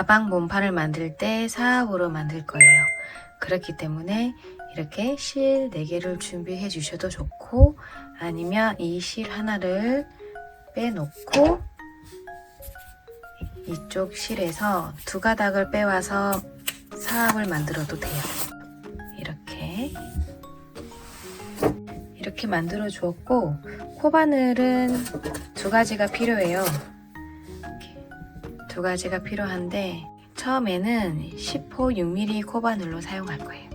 가방 몸판을 만들 때 사압으로 만들 거예요. 그렇기 때문에 이렇게 실 4개를 준비해 주셔도 좋고, 아니면 이 실 하나를 빼놓고 이쪽 실에서 2가닥을 빼와서 사압을 만들어도 돼요. 이렇게 만들어 주었고, 코바늘은 2가지가 필요해요. 2가지가 필요한데 처음에는 10호 6mm 코바늘로 사용할 거예요.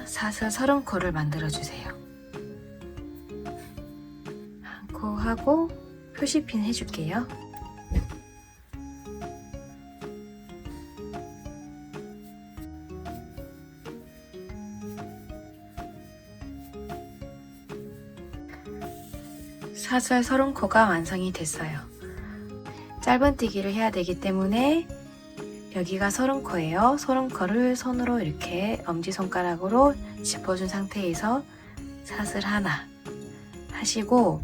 사슬 30코를 만들어 주세요. 한 코 하고 표시핀 해줄게요. 사슬 30코가 완성이 됐어요. 짧은뜨기를 해야 되기 때문에 여기가 30코예요. 30코를 손으로 이렇게 엄지손가락으로 짚어준 상태에서 사슬 하나 하시고,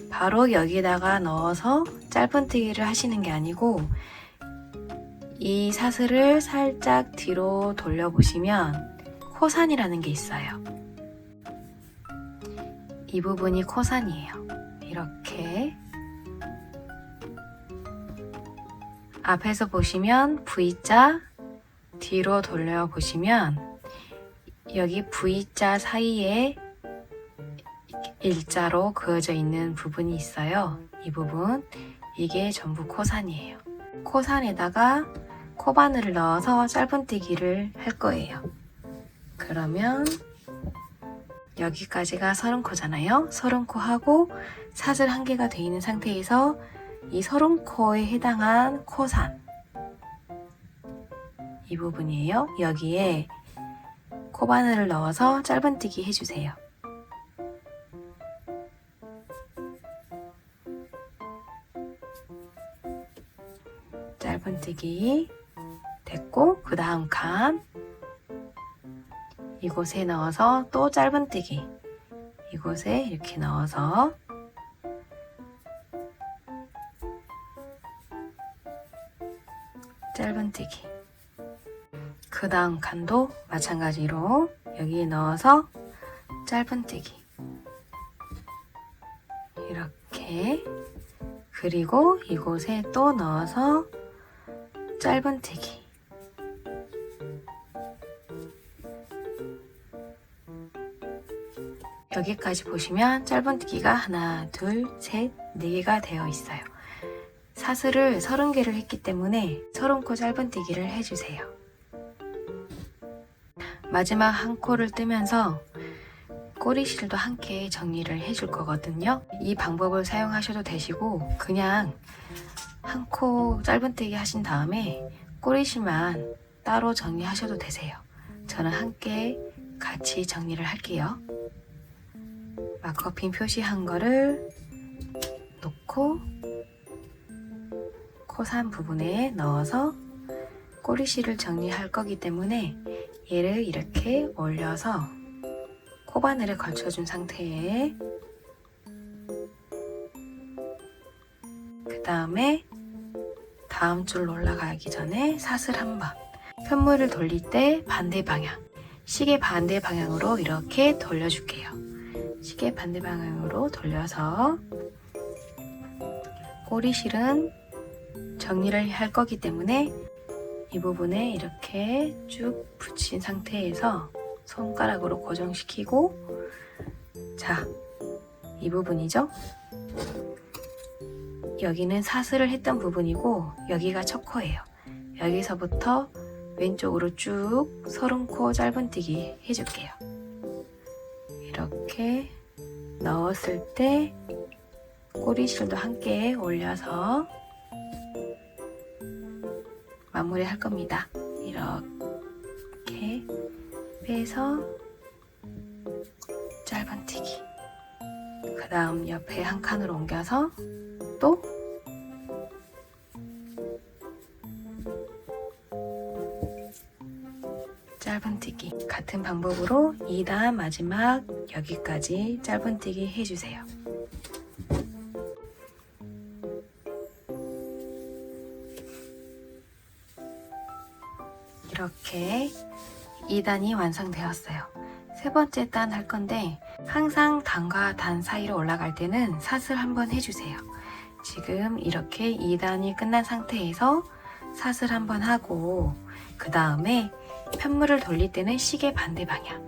바로 여기다가 넣어서 짧은뜨기를 하시는 게 아니고 이 사슬을 살짝 뒤로 돌려보시면 코산이라는 게 있어요. 이 부분이 코산이에요. 이렇게 앞에서 보시면 V자, 뒤로 돌려보시면 여기 V자 사이에 일자로 그어져 있는 부분이 있어요. 이 부분, 이게 전부 코산이에요. 코산에다가 코바늘을 넣어서 짧은뜨기를 할 거예요. 그러면 여기까지가 30코잖아요. 30코 하고 사슬 1개가 되어 있는 상태에서 이 30코에 해당한 코산, 이 부분이에요. 여기에 코바늘을 넣어서 짧은뜨기 해주세요. 짧은뜨기 됐고, 그 다음 칸 이곳에 넣어서 또 짧은뜨기, 이곳에 이렇게 넣어서 짧은뜨기, 그 다음 칸도 마찬가지로 여기에 넣어서 짧은뜨기, 이렇게, 그리고 이곳에 또 넣어서 짧은뜨기, 여기까지 보시면 짧은뜨기가 하나, 둘, 셋, 4개가 되어 있어요. 사슬을 30개를 했기 때문에 30코 짧은뜨기를 해주세요. 마지막 한 코를 뜨면서 꼬리실도 함께 정리를 해줄 거거든요. 이 방법을 사용하셔도 되시고, 그냥 한 코 짧은뜨기 하신 다음에 꼬리실만 따로 정리하셔도 되세요. 저는 함께 같이 정리를 할게요. 마커핀 표시한 거를 놓고 코산 부분에 넣어서 꼬리실을 정리할 거기 때문에 얘를 이렇게 올려서 코바늘에 걸쳐준 상태에, 그 다음에 다음 줄 올라가기 전에 사슬 한번, 편물을 돌릴 때 반대 방향, 시계 반대 방향으로 이렇게 돌려줄게요. 시계 반대 방향으로 돌려서 꼬리실은 정리를 할 거기 때문에 이 부분에 이렇게 쭉 붙인 상태에서 손가락으로 고정시키고, 자, 이 부분이죠? 여기는 사슬을 했던 부분이고 여기가 첫 코예요. 여기서부터 왼쪽으로 쭉 30코 짧은뜨기 해줄게요. 이렇게 넣었을 때 꼬리실도 함께 올려서 마무리 할 겁니다. 이렇게 빼서 짧은뜨기, 그 다음 옆에 한 칸으로 옮겨서 또 짧은뜨기, 같은 방법으로 2단 마지막 여기까지 짧은뜨기 해주세요. 이렇게 2단이 완성되었어요. 세 번째 단 할 건데 항상 단과 단 사이로 올라갈 때는 삿을 한번 해주세요. 지금 이렇게 2단이 끝난 상태에서 삿을 한번 하고 그 다음에 편물을 돌릴 때는 시계 반대 방향,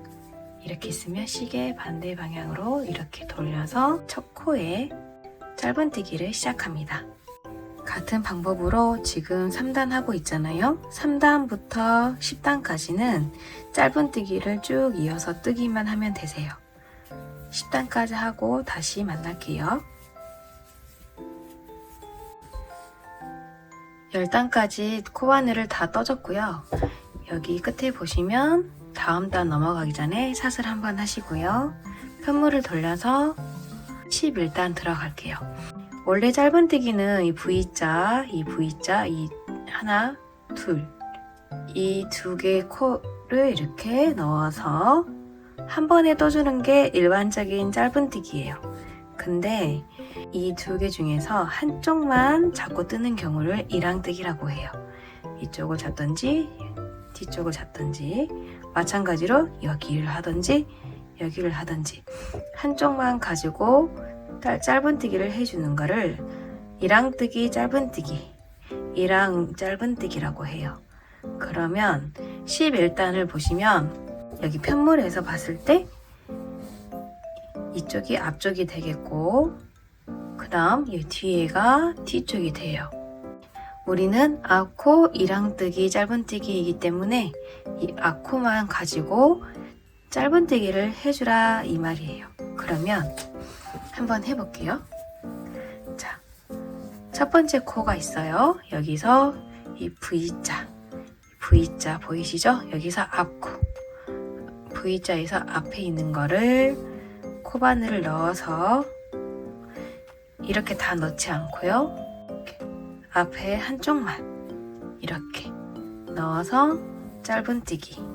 이렇게 있으면 시계 반대 방향으로 이렇게 돌려서 첫 코에 짧은뜨기를 시작합니다. 같은 방법으로 지금 3단 하고 있잖아요. 3단부터 10단까지는 짧은뜨기를 쭉 이어서 뜨기만 하면 되세요. 10단까지 하고 다시 만날게요. 10단까지 코바늘을 다 떠줬고요. 여기 끝에 보시면 다음 단 넘어가기 전에 삿을 한번 하시고요. 편물을 돌려서 11단 들어갈게요. 원래 짧은뜨기는 이 V자, 이 하나, 둘, 이 두 개의 코를 이렇게 넣어서 한 번에 떠주는 게 일반적인 짧은뜨기예요. 근데 이 두 개 중에서 한쪽만 잡고 뜨는 경우를 일항뜨기라고 해요. 이쪽을 잡든지 뒤쪽을 잡든지 마찬가지로 여기를 하든지 여기를 하든지 한쪽만 가지고 짧은뜨기를 해주는 거를 일항뜨기 짧은뜨기, 일항 짧은뜨기라고 해요. 그러면 11단을 보시면 여기 편물에서 봤을 때 이쪽이 앞쪽이 되겠고 그 다음 이 뒤에가 뒤쪽이 돼요. 우리는 앞코 일항뜨기 짧은뜨기이기 때문에 이 앞코만 가지고 짧은뜨기를 해주라 이 말이에요. 그러면 한번 해볼게요. 자, 첫 번째 코가 있어요. 여기서 이 V자 보이시죠? 여기서 앞코, V자에서 앞에 있는 거를 코바늘을 넣어서 이렇게 다 넣지 않고요. 이렇게 앞에 한쪽만 이렇게 넣어서 짧은뜨기.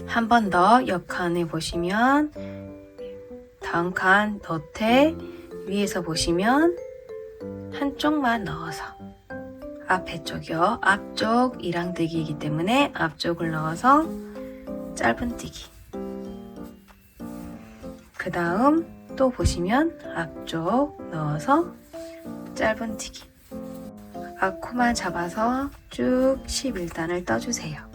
한 번 더 옆 칸에 보시면 다음 칸 덧에 위에서 보시면 한쪽만 넣어서 앞에 쪽이요. 앞쪽 일항뜨기이기 때문에 앞쪽을 넣어서 짧은뜨기. 그 다음 또 보시면 앞쪽 넣어서 짧은뜨기. 앞코만 잡아서 쭉 11단을 떠주세요.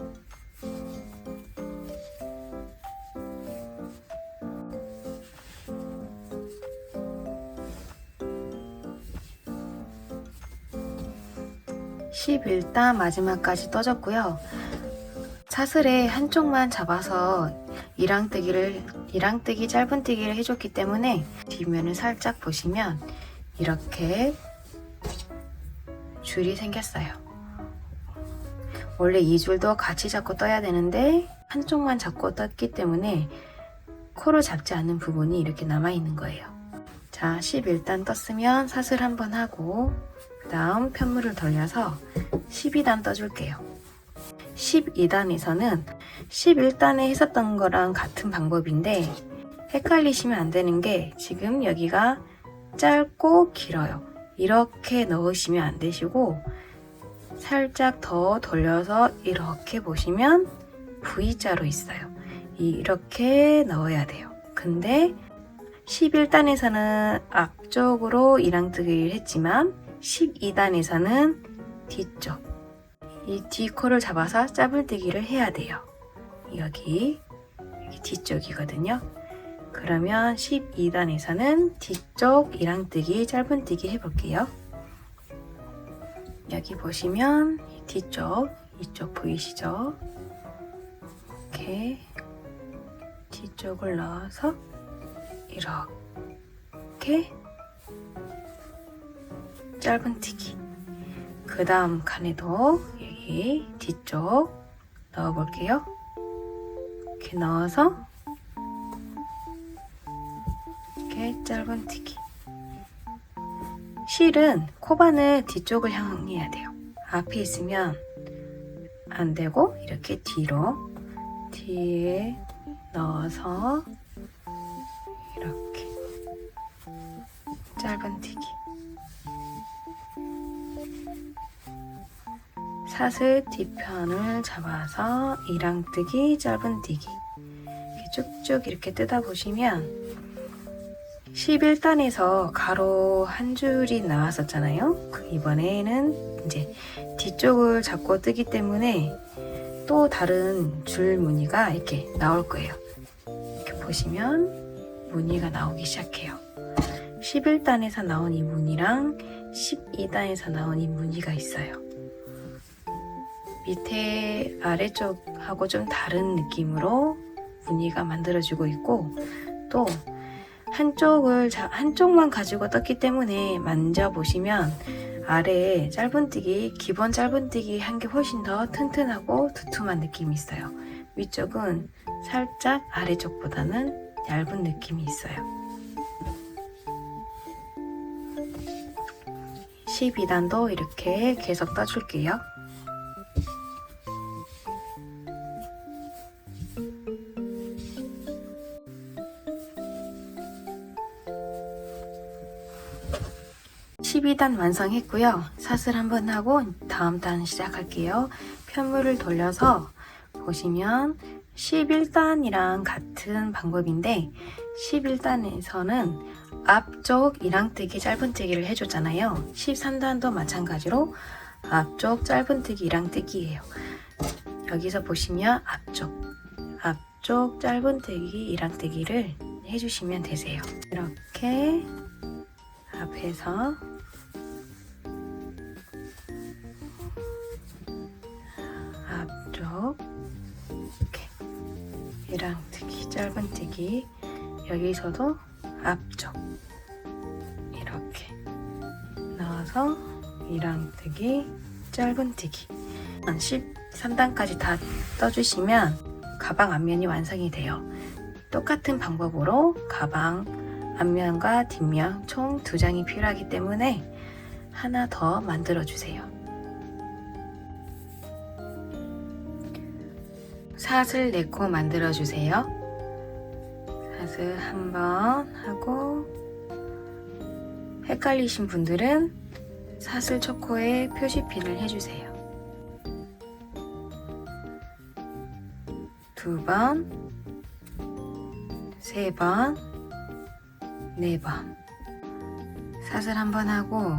일단 마지막까지 떠줬고요. 사슬에 한쪽만 잡아서 일항뜨기 짧은뜨기를 해줬기 때문에 뒷면을 살짝 보시면 이렇게 줄이 생겼어요. 원래 이 줄도 같이 잡고 떠야 되는데 한쪽만 잡고 떴기 때문에 코를 잡지 않는 부분이 이렇게 남아있는 거예요. 자, 11단 떴으면 사슬 한번 하고 그 다음 편물을 돌려서 12단 떠줄게요. 12단에서는 11단에 했었던 거랑 같은 방법인데 헷갈리시면 안 되는 게 지금 여기가 짧고 길어요. 이렇게 넣으시면 안 되시고 살짝 더 돌려서 이렇게 보시면 V자로 있어요. 이렇게 넣어야 돼요. 근데 11단에서는 앞쪽으로 일항뜨기를 했지만 12단에서는 뒤쪽, 이 뒷코를 잡아서 짧은뜨기를 해야 돼요. 여기 뒤쪽이거든요. 그러면 12단에서는 뒤쪽 일항뜨기 짧은뜨기 해볼게요. 여기 보시면 뒤쪽, 이쪽 보이시죠? 이렇게 뒤쪽을 넣어서 이렇게 짧은뜨기. 그 다음 칸에도 여기 뒤쪽 넣어볼게요. 이렇게 넣어서 이렇게 짧은뜨기. 실은 코바늘 뒤쪽을 향해야 돼요. 앞에 있으면 안 되고 이렇게 뒤에 넣어서 이렇게 짧은뜨기. 사슬 뒤편을 잡아서 이랑뜨기, 짧은뜨기 이렇게 쭉쭉 이렇게 뜯어 보시면 11단에서 가로 한 줄이 나왔었잖아요. 이번에는 이제 뒤쪽을 잡고 뜨기 때문에 또 다른 줄 무늬가 이렇게 나올 거예요. 이렇게 보시면 무늬가 나오기 시작해요. 11단에서 나온 이 무늬랑 12단에서 나온 이 무늬가 있어요. 밑에 아래쪽하고 좀 다른 느낌으로 무늬가 만들어지고 있고, 또 한쪽만 가지고 떴기 때문에 만져보시면 아래에 짧은뜨기, 기본 짧은뜨기 한 게 훨씬 더 튼튼하고 두툼한 느낌이 있어요. 위쪽은 살짝 아래쪽보다는 얇은 느낌이 있어요. 12단도 이렇게 계속 떠줄게요. (12단) 완성했고요. 사슬 한번 하고 다음 단 시작할게요. 편물을 돌려서 보시면 11단이랑 같은 방법인데 11단에서는 앞쪽 이랑뜨기, 짧은뜨기를 해줬잖아요. 13단도 마찬가지로 앞쪽 짧은뜨기, 이랑뜨기예요. 여기서 보시면 앞쪽 짧은뜨기, 이랑뜨기를 해주시면 되세요. 이렇게 앞에서 앞쪽 이렇게 이랑뜨기, 짧은뜨기, 여기서도 앞쪽 이렇게 넣어서 이랑뜨기, 짧은뜨기 13단까지 다 떠주시면 가방 앞면이 완성이 돼요. 똑같은 방법으로 가방 앞면과 뒷면 총 2장이 필요하기 때문에 하나 더 만들어 주세요. 사슬 4코 만들어 주세요. 사슬 한번 하고, 헷갈리신 분들은 사슬 초코에 표시핀을 해주세요. 2번, 3번, 4번 사슬 한번 하고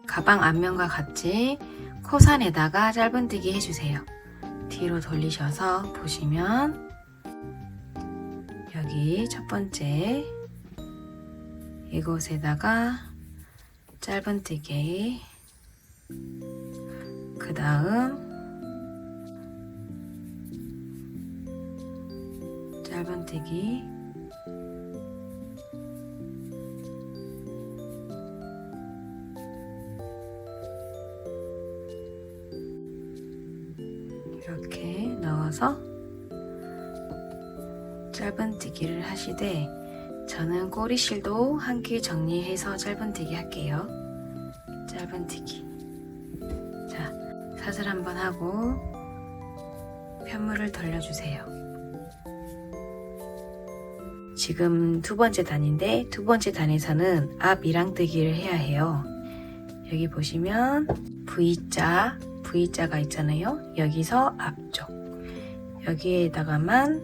가방 앞면과 같이 코산에다가 짧은뜨기 해주세요. 뒤로 돌리셔서 보시면 여기 첫 번째 이곳에다가 짧은뜨기, 그 다음 짧은뜨기, 이렇게 넣어서 짧은뜨기를 하시되, 저는 꼬리실도 함께 정리해서 짧은뜨기 할게요. 짧은뜨기. 자, 사슬 한번 하고 편물을 돌려주세요. 지금 2번째 단인데 2번째 단에서는 앞 이랑뜨기를 해야 해요. 여기 보시면 V자가 있잖아요. 여기서 앞쪽 여기에다가만,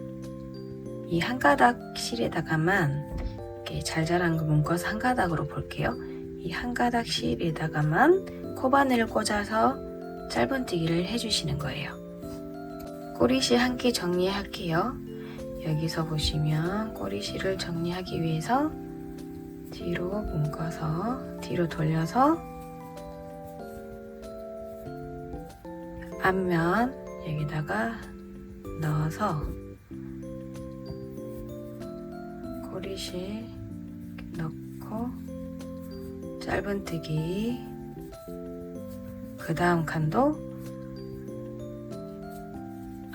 이 한 가닥 실에다가만 이렇게 잘 자란 거 묶어서 한 가닥으로 볼게요. 이 한 가닥 실에다가만 코바늘을 꽂아서 짧은뜨기를 해주시는 거예요. 꼬리실 함께 정리할게요. 여기서 보시면 꼬리실을 정리하기 위해서 뒤로 묶어서 뒤로 돌려서 앞면 여기다가 넣어서 꼬리실 넣고 짧은뜨기, 그 다음 칸도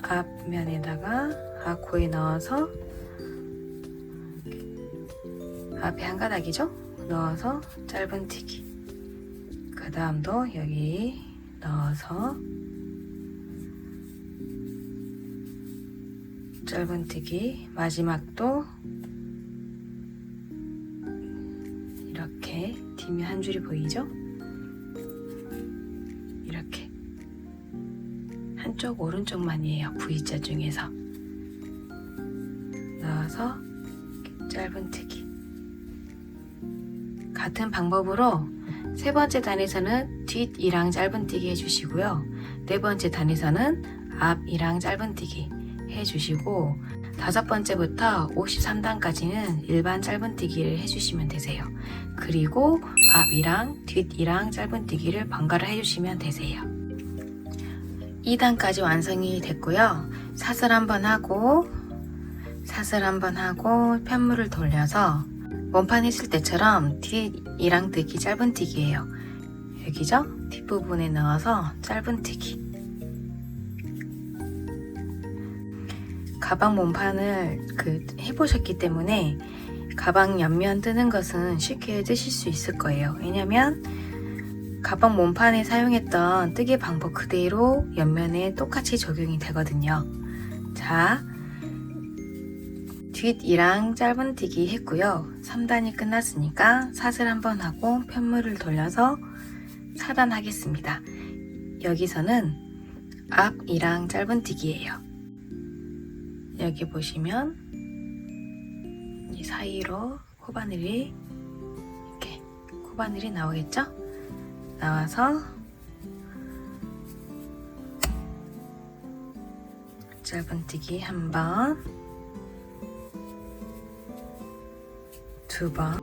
앞면에다가 아코에 넣어서 앞에 한 가닥이죠? 넣어서 짧은뜨기, 그 다음도 여기 넣어서 짧은뜨기, 마지막도 이렇게 뒷면 한 줄이 보이죠? 이렇게 왼쪽 오른쪽만이에요. V자 중에서 넣어서 짧은뜨기. 같은 방법으로 세 번째 단에서는 뒷 2랑 짧은뜨기 해주시고요. 네 번째 단에서는 앞 2랑 짧은뜨기 해주시고, 다섯 번째부터 53단까지는 일반 짧은뜨기를 해주시면 되세요. 그리고 앞 2랑 뒷 2랑 짧은뜨기를 번갈아 해주시면 되세요. 2단까지 완성이 됐고요. 사슬 한번 하고 편물을 돌려서 원판 했을 때처럼 뒷 2랑 뜨기 짧은뜨기예요. 여기죠? 뒷부분에 넣어서 짧은뜨기. 가방 몸판을 해보셨기 때문에 가방 옆면 뜨는 것은 쉽게 뜨실 수 있을 거예요. 왜냐면 가방 몸판에 사용했던 뜨개 방법 그대로 옆면에 똑같이 적용이 되거든요. 자, 뒷 2랑 짧은뜨기 했고요. 3단이 끝났으니까 사슬 한번 하고 편물을 돌려서 4단 하겠습니다. 여기서는 앞 2랑 짧은뜨기예요. 여기 보시면 이 사이로 코바늘이 나오겠죠? 나와서 짧은뜨기 한 번, 두 번,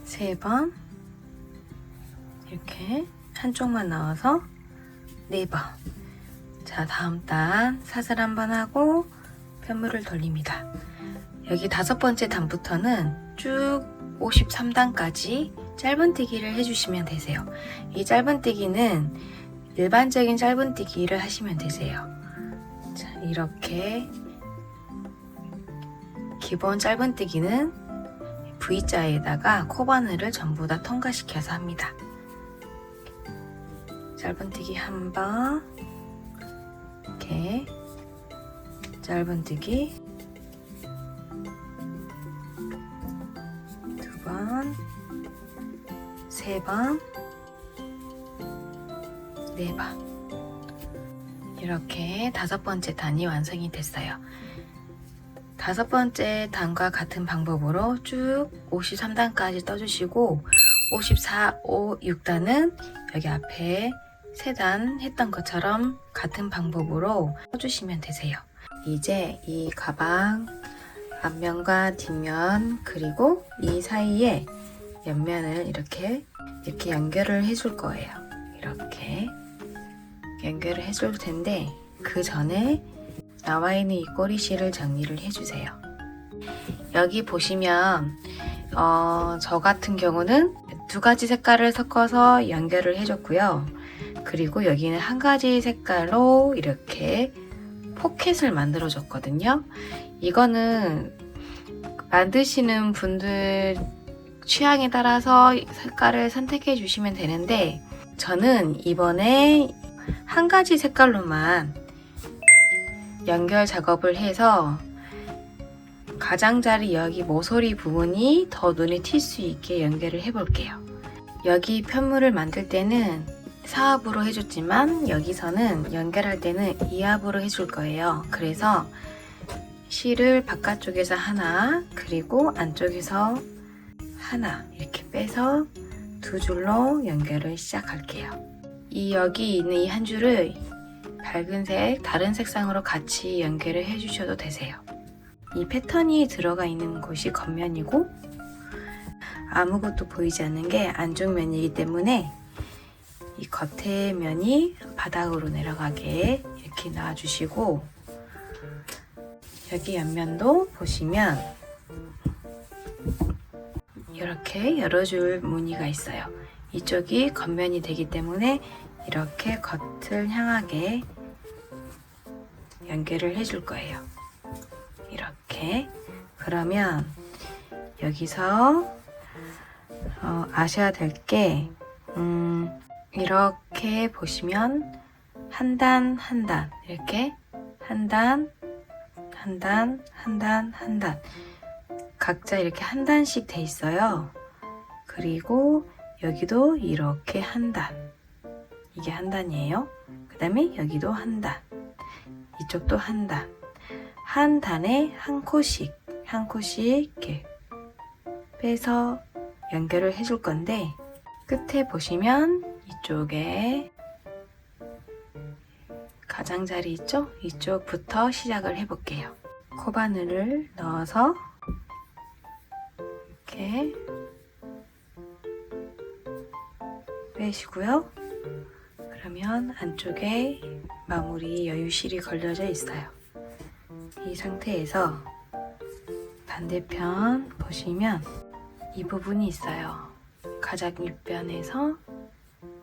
세 번, 이렇게 한쪽만 나와서 네 번. 자, 다음 단 사슬 한번 하고 편물을 돌립니다. 여기 다섯 번째 단부터는 쭉 53단까지 짧은뜨기를 해주시면 되세요. 이 짧은뜨기는 일반적인 짧은뜨기를 하시면 되세요. 자, 이렇게 기본 짧은뜨기는 V자에다가 코바늘을 전부 다 통과시켜서 합니다. 짧은뜨기 한 번, 이렇게 짧은뜨기 두 번, 세 번, 네 번. 이렇게 다섯 번째 단이 완성이 됐어요. 다섯 번째 단과 같은 방법으로 쭉 53단까지 떠주시고 54, 5, 6단은 여기 앞에 3단 했던 것처럼 같은 방법으로 떠주시면 되세요. 이제 이 가방 앞면과 뒷면 그리고 이 사이에 옆면을 이렇게 연결을 해줄 거예요. 이렇게 연결을 해줄 텐데 그 전에 나와 있는 이 꼬리실을 정리를 해주세요. 여기 보시면 저 같은 경우는 두 가지 색깔을 섞어서 연결을 해줬고요. 그리고 여기는 한 가지 색깔로 이렇게 포켓을 만들어 줬거든요. 이거는 만드시는 분들 취향에 따라서 색깔을 선택해 주시면 되는데, 저는 이번에 한 가지 색깔로만 연결 작업을 해서 가장자리 여기 모서리 부분이 더 눈에 띌 수 있게 연결을 해 볼게요. 여기 편물을 만들 때는 사압으로 해줬지만 여기서는 연결할 때는 이압으로 해줄 거예요. 그래서 실을 바깥쪽에서 하나, 그리고 안쪽에서 하나 이렇게 빼서 두 줄로 연결을 시작할게요. 여기 있는 이 한 줄을 밝은 색, 다른 색상으로 같이 연결을 해주셔도 되세요. 이 패턴이 들어가 있는 곳이 겉면이고 아무것도 보이지 않는 게 안쪽 면이기 때문에 이 겉에 면이 바닥으로 내려가게 이렇게 놔주시고, 여기 옆면도 보시면 이렇게 여러 줄 무늬가 있어요. 이쪽이 겉면이 되기 때문에 이렇게 겉을 향하게 연결을 해줄 거예요. 이렇게. 그러면 여기서 아셔야 될 게 이렇게 보시면 한 단 한 단 이렇게 한 단 한 단 한 단 한 단 각자 이렇게 한 단씩 돼 있어요. 그리고 여기도 이렇게 한 단 이게 한 단이에요. 그 다음에 여기도 한 단, 이쪽도 한 단. 한 단에 한 코씩 이렇게 빼서 연결을 해줄 건데, 끝에 보시면 이쪽에 가장자리 있죠? 이쪽부터 시작을 해볼게요. 코바늘을 넣어서 이렇게 빼시고요. 그러면 안쪽에 마무리 여유실이 걸려져 있어요. 이 상태에서 반대편 보시면 이 부분이 있어요. 가장 윗변에서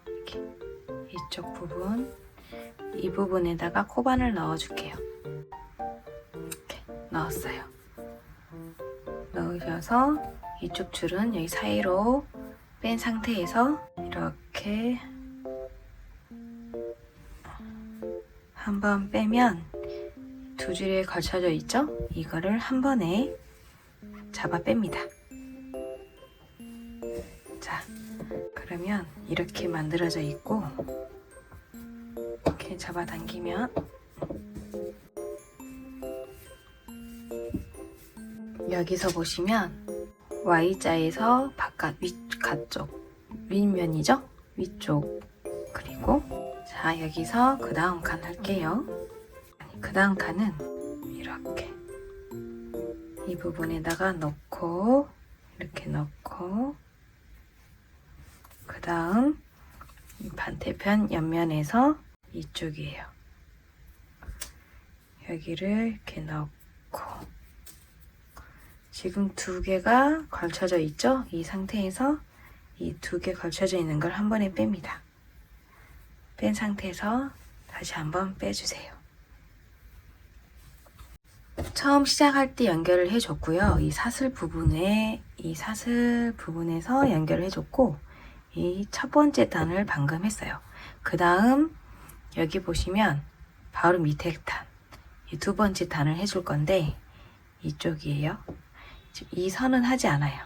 이렇게 이쪽 부분, 이 부분에다가 코바늘 넣어줄게요. 이렇게 넣었어요. 넣으셔서 이쪽 줄은 여기 사이로 뺀 상태에서 이렇게 한번 빼면 두 줄에 걸쳐져 있죠? 이거를 한 번에 잡아 뺍니다. 자, 그러면 이렇게 만들어져 있고, 이렇게 잡아당기면 여기서 보시면 Y자에서 바깥 가쪽 윗면이죠? 위쪽. 그리고 자, 여기서 그 다음 칸 할게요. 그 다음 칸은 이렇게 이 부분에다가 넣고, 이렇게 넣고, 그 다음 반대편 옆면에서 이쪽이에요. 여기를 이렇게 넣고, 지금 두 개가 걸쳐져 있죠? 이 상태에서 이 두 개 걸쳐져 있는 걸 한 번에 뺍니다. 뺀 상태에서 다시 한번 빼주세요. 처음 시작할 때 연결을 해줬고요. 이 사슬 부분에서 연결을 해줬고, 이 첫 번째 단을 방금 했어요. 그 다음 여기 보시면 바로 밑에 단, 이 두 번째 단을 해줄 건데 이쪽이에요. 이 선은 하지 않아요.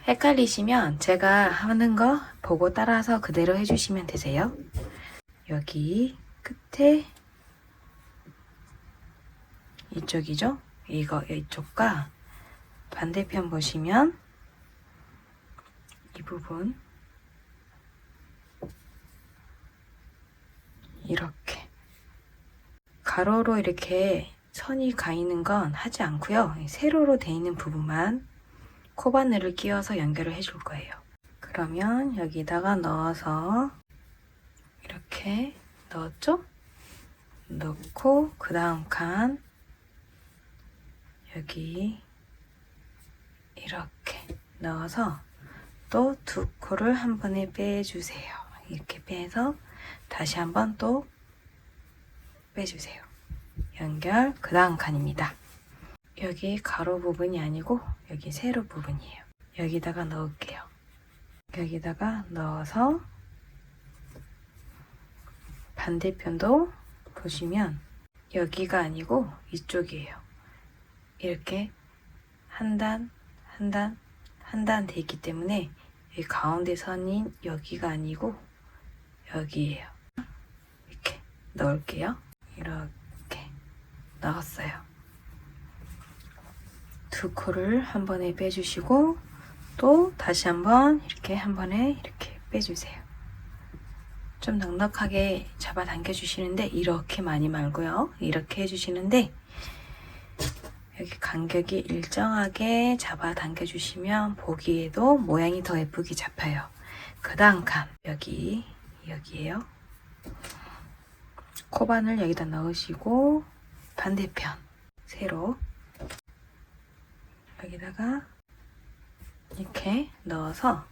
헷갈리시면 제가 하는 거 보고 따라서 그대로 해주시면 되세요. 여기 끝에 이쪽이죠? 이쪽과 반대편 보시면 이 부분 이렇게 가로로 이렇게 선이 가 있는 건 하지 않고요. 세로로 돼 있는 부분만 코바늘을 끼워서 연결을 해줄 거예요. 그러면 여기다가 넣어서 이렇게 넣었죠? 넣고 그 다음 칸 여기 이렇게 넣어서 또 두 코를 한 번에 빼주세요. 이렇게 빼서 다시 한번 또 빼주세요. 연결 그 다음 칸입니다. 여기 가로 부분이 아니고 여기 세로 부분이에요. 여기다가 넣을게요. 여기다가 넣어서 반대편도 보시면 여기가 아니고 이쪽이에요. 이렇게 한 단, 한 단, 한 단 돼 있기 때문에 이 가운데 선인 여기가 아니고 여기에요. 이렇게 넣을게요. 이렇게 넣었어요. 두 코를 한 번에 빼주시고 또 다시 한번 이렇게 한 번에 이렇게 빼주세요. 좀 넉넉하게 잡아당겨 주시는데 이렇게 많이 말고요. 이렇게 해주시는데 여기 간격이 일정하게 잡아당겨 주시면 보기에도 모양이 더 예쁘게 잡혀요. 그 다음 칸 여기에요. 코바늘 여기다 넣으시고 반대편 세로 여기다가 이렇게 넣어서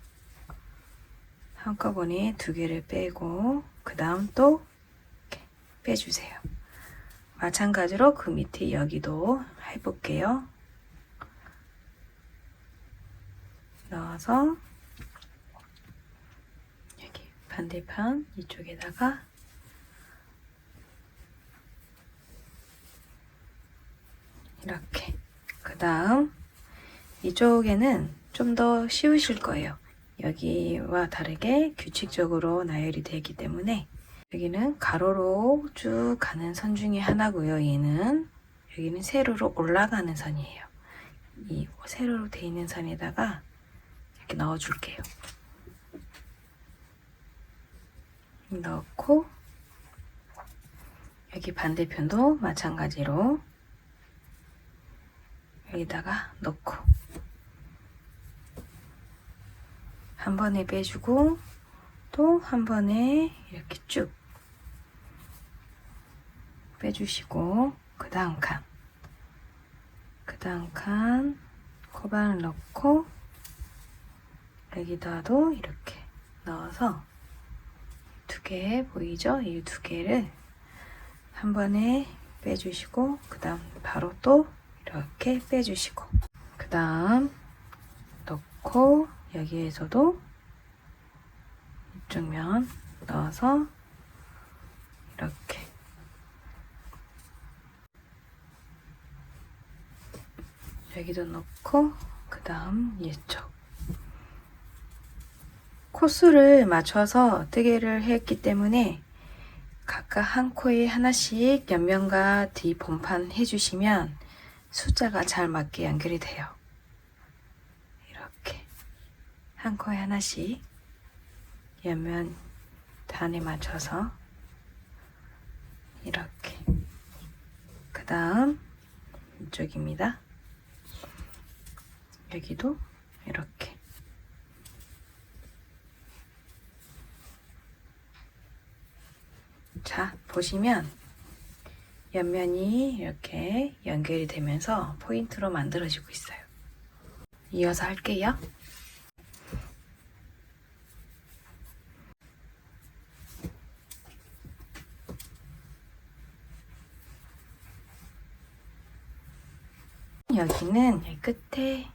한꺼번에 두 개를 빼고 그 다음 또 이렇게 빼주세요. 마찬가지로 그 밑에 여기도 해볼게요. 넣어서 여기 반대편 이쪽에다가 이렇게 그 다음 이쪽에는 좀 더 쉬우실 거예요. 여기와 다르게 규칙적으로 나열이 되기 때문에 여기는 가로로 쭉 가는 선 중에 하나고요. 여기는 세로로 올라가는 선이에요. 이 세로로 돼 있는 선에다가 이렇게 넣어 줄게요. 넣고 여기 반대편도 마찬가지로 여기다가 넣고 한 번에 빼주고 또 한 번에 이렇게 쭉 빼주시고 그 다음 칸 코바늘 넣고 여기다도 이렇게 넣어서 두 개 보이죠? 이 두 개를 한 번에 빼주시고 그 다음 바로 또 이렇게 빼주시고 그 다음 넣고 여기에서도 이쪽 면 넣어서 이렇게 여기도 넣고 그 다음 이쪽 코수를 맞춰서 뜨개를 했기 때문에 각각 한 코에 하나씩 옆면과 뒤 본판 해주시면 숫자가 잘 맞게 연결이 돼요. 이렇게 한 코에 하나씩 옆면 단에 맞춰서 이렇게 그 다음 이쪽입니다. 여기도 이렇게 자 보시면 옆면이 이렇게 연결이 되면서 포인트로 만들어지고 있어요. 이어서 할게요. 여기는 끝에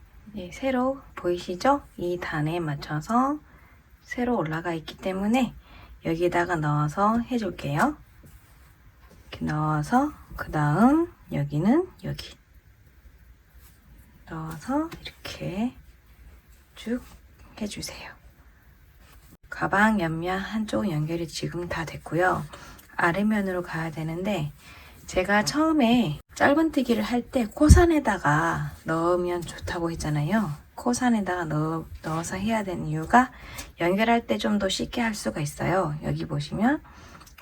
세로 보이시죠? 이 단에 맞춰서 세로 올라가 있기 때문에 여기다가 넣어서 해줄게요. 이렇게 넣어서 그 다음 여기는 여기 넣어서 이렇게 쭉 해주세요. 가방 옆면 한쪽 연결이 지금 다 됐고요. 아래면으로 가야 되는데 제가 처음에 짧은뜨기를 할 때 코산에다가 넣으면 좋다고 했잖아요. 코산에다가 넣어서 해야 되는 이유가 연결할 때 좀 더 쉽게 할 수가 있어요. 여기 보시면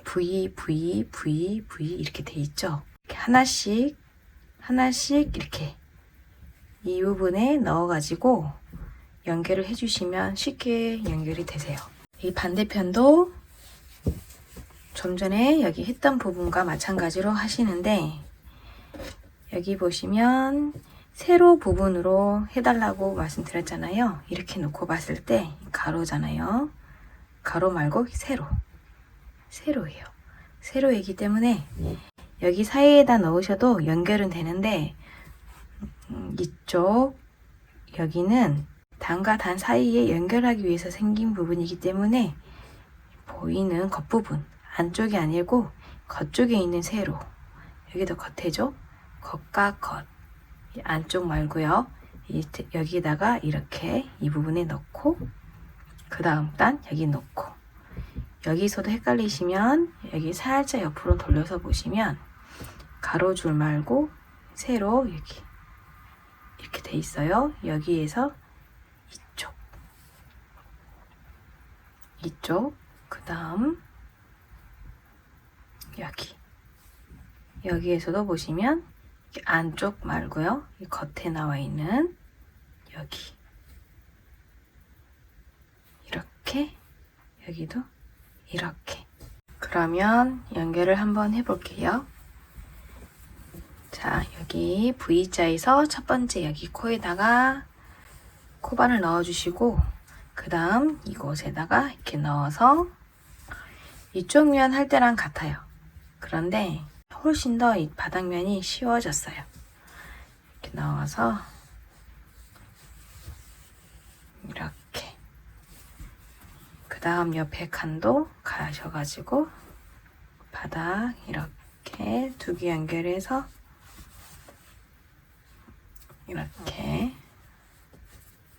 V, V, V, V 이렇게 돼 있죠. 이렇게 하나씩 이렇게 이 부분에 넣어가지고 연결을 해주시면 쉽게 연결이 되세요. 이 반대편도 좀 전에 여기 했던 부분과 마찬가지로 하시는데 여기 보시면 세로 부분으로 해달라고 말씀드렸잖아요. 이렇게 놓고 봤을 때 가로잖아요. 가로 말고 세로예요. 세로이기 때문에 여기 사이에다 넣으셔도 연결은 되는데 이쪽 여기는 단과 단 사이에 연결하기 위해서 생긴 부분이기 때문에 보이는 겉부분 안쪽이 아니고 겉쪽에 있는 세로 여기도 겉에죠. 겉과 겉 안쪽 말고요. 여기다가 이렇게 이 부분에 넣고 그 다음 단 여기 넣고 여기서도 헷갈리시면 여기 살짝 옆으로 돌려서 보시면 가로줄 말고 세로 여기 이렇게 돼 있어요. 여기에서 이쪽 그 다음 여기에서도 보시면 안쪽 말고요. 이 겉에 나와 있는 여기 이렇게 여기도 이렇게 그러면 연결을 한번 해볼게요. 자 여기 V자에서 첫 번째 여기 코에다가 코바늘 넣어주시고 그 다음 이곳에다가 이렇게 넣어서 이쪽 면 할 때랑 같아요. 그런데 훨씬 더 이 바닥면이 쉬워졌어요. 이렇게 넣어서 이렇게 그 다음 옆에 칸도 가셔가지고 바닥 이렇게 두 개 연결해서 이렇게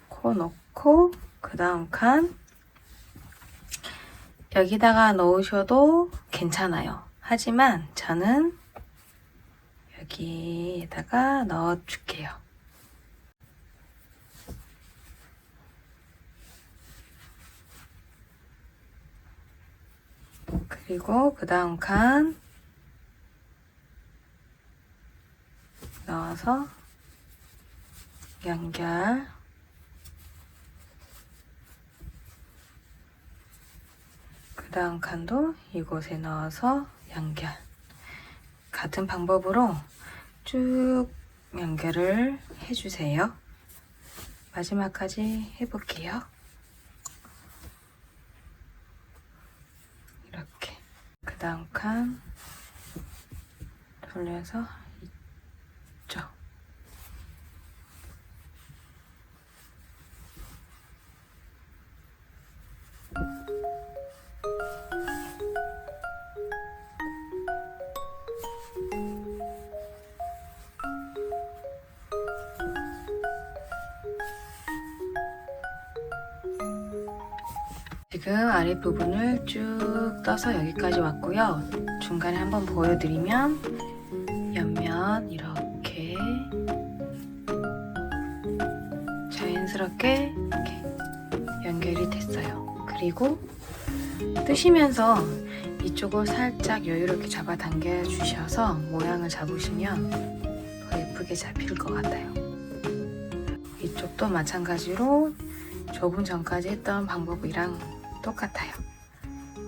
코 넣고 그 다음 칸 여기다가 넣으셔도 괜찮아요. 하지만 저는 여기에다가 넣어줄게요. 그리고 그 다음 칸 넣어서 연결, 그 다음 칸도 이곳에 넣어서 연결. 같은 방법으로 쭉 연결을 해주세요. 마지막까지 해볼게요. 이렇게. 그 다음 칸 돌려서 이쪽. 지금 아랫부분을 쭉 떠서 여기까지 왔고요. 중간에 한번 보여드리면 옆면 이렇게 자연스럽게 이렇게 연결이 됐어요. 그리고 뜨시면서 이쪽을 살짝 여유롭게 잡아당겨 주셔서 모양을 잡으시면 더 예쁘게 잡힐 것 같아요. 이쪽도 마찬가지로 조금 전까지 했던 방법이랑 똑같아요.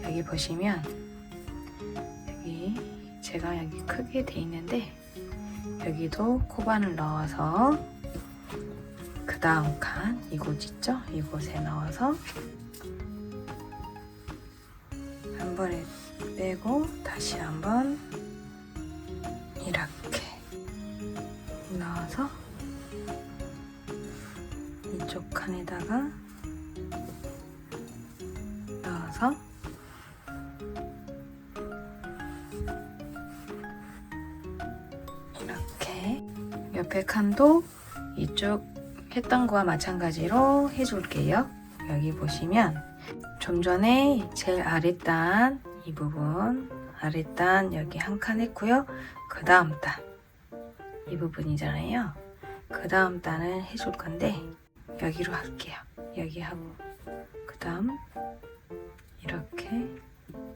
여기 보시면 여기 제가 여기 크게 돼 있는데 여기도 코바늘 넣어서 그 다음 칸 이곳 있죠? 이곳에 넣어서 한 번에 빼고 다시 한번 이렇게 넣어서 이쪽 칸에다가 넣어서 이렇게 옆에 칸도 이쪽 했던 거와 마찬가지로 해줄게요. 여기 보시면 좀 전에 제일 아랫단 이 부분 아랫단 여기 한 칸 했고요. 그 다음 단 이 부분이잖아요. 그 다음 단을 해줄 건데 여기로 할게요. 여기 하고 그 다음 이렇게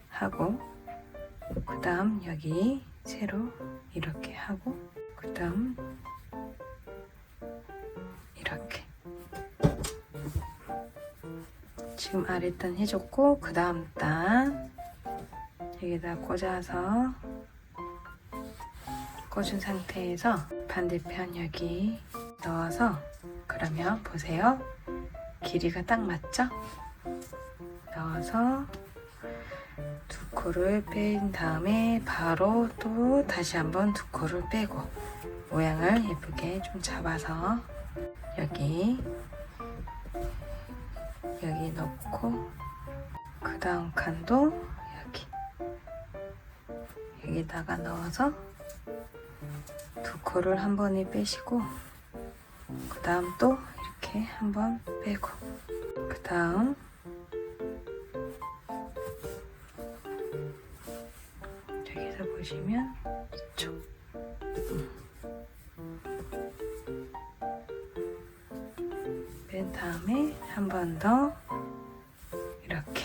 하고 그 다음 여기 세로 이렇게 하고 그 다음 이렇게 지금 아랫단 해줬고 그 다음 단 여기다 꽂아서 꽂은 상태에서 반대편 여기 넣어서 그러면 보세요. 길이가 딱 맞죠? 넣어서 두 코를 뺀 다음에 바로 또 다시 한번 두 코를 빼고 모양을 예쁘게 좀 잡아서 여기 넣고 그 다음 칸도 여기다가 넣어서 두 코를 한 번에 빼시고 그 다음 또 이렇게 한번 빼고 그 다음 여기서 보시면 이쪽 뺀 다음에 한 번 더 이렇게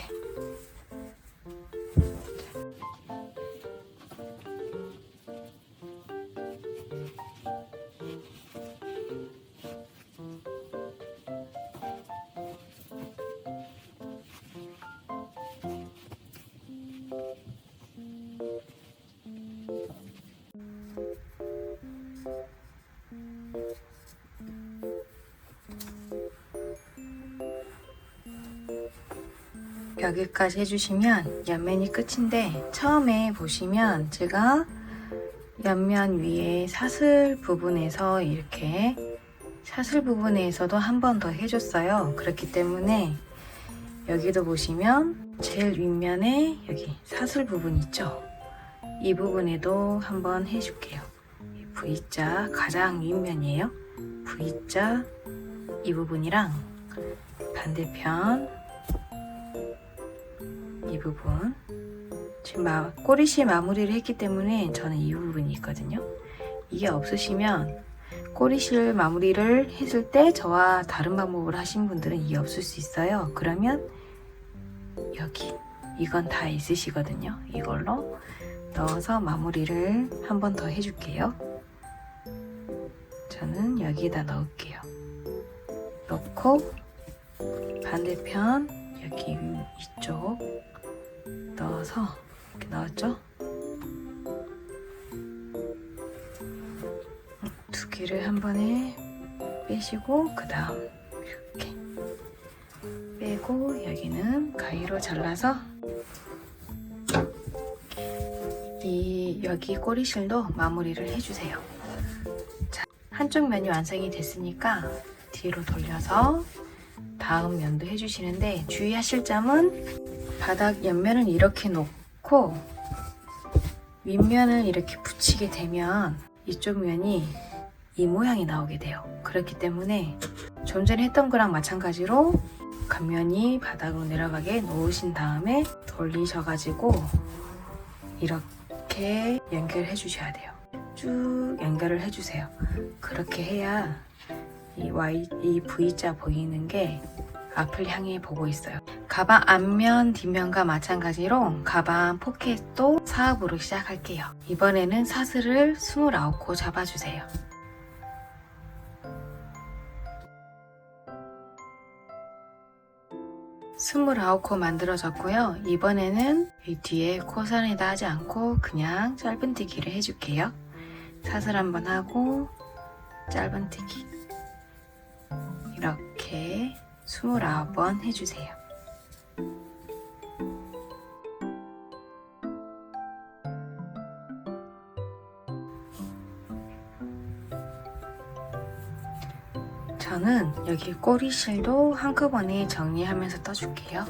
여기까지 해주시면 옆면이 끝인데 처음에 보시면 제가 옆면 위에 사슬 부분에서 이렇게 사슬 부분에서도 한 번 더 해줬어요. 그렇기 때문에 여기도 보시면 제일 윗면에 여기 사슬 부분 있죠? 이 부분에도 한번 해줄게요. V자 가장 윗면이에요. V자 이 부분이랑 반대편 이 부분. 지금 꼬리실 마무리를 했기 때문에 저는 이 부분이 있거든요. 이게 없으시면 꼬리실 마무리를 했을 때 저와 다른 방법을 하신 분들은 이게 없을 수 있어요. 그러면 여기 이건 다 있으시거든요. 이걸로 넣어서 마무리를 한 번 더 해줄게요. 저는 여기에다 넣을게요. 넣고 반대편 여기 이쪽 넣어서 이렇게 넣었죠? 두 개를 한 번에 빼시고 그 다음 이렇게 빼고 여기는 가위로 잘라서 여기 꼬리실도 마무리를 해주세요. 자, 한쪽 면이 완성이 됐으니까 뒤로 돌려서 다음 면도 해주시는데 주의하실 점은 바닥 옆면을 이렇게 놓고 윗면을 이렇게 붙이게 되면 이쪽 면이 이 모양이 나오게 돼요. 그렇기 때문에 좀 전에 했던 거랑 마찬가지로 겉면이 바닥으로 내려가게 놓으신 다음에 돌리셔가지고 이렇게 연결해 주셔야 돼요. 쭉 연결을 해주세요. 그렇게 해야 이 V자 보이는 게 앞을 향해 보고 있어요. 가방 앞면, 뒷면과 마찬가지로 가방 포켓도 사업으로 시작할게요. 이번에는 사슬을 29코 잡아주세요. 29코 만들어졌고요. 이번에는 이 뒤에 코선에다 하지 않고 그냥 짧은뜨기를 해줄게요. 사슬 한번 하고 짧은뜨기 이렇게 29번 해주세요. 저는 여기 꼬리실도 한꺼번에 정리하면서 떠줄게요.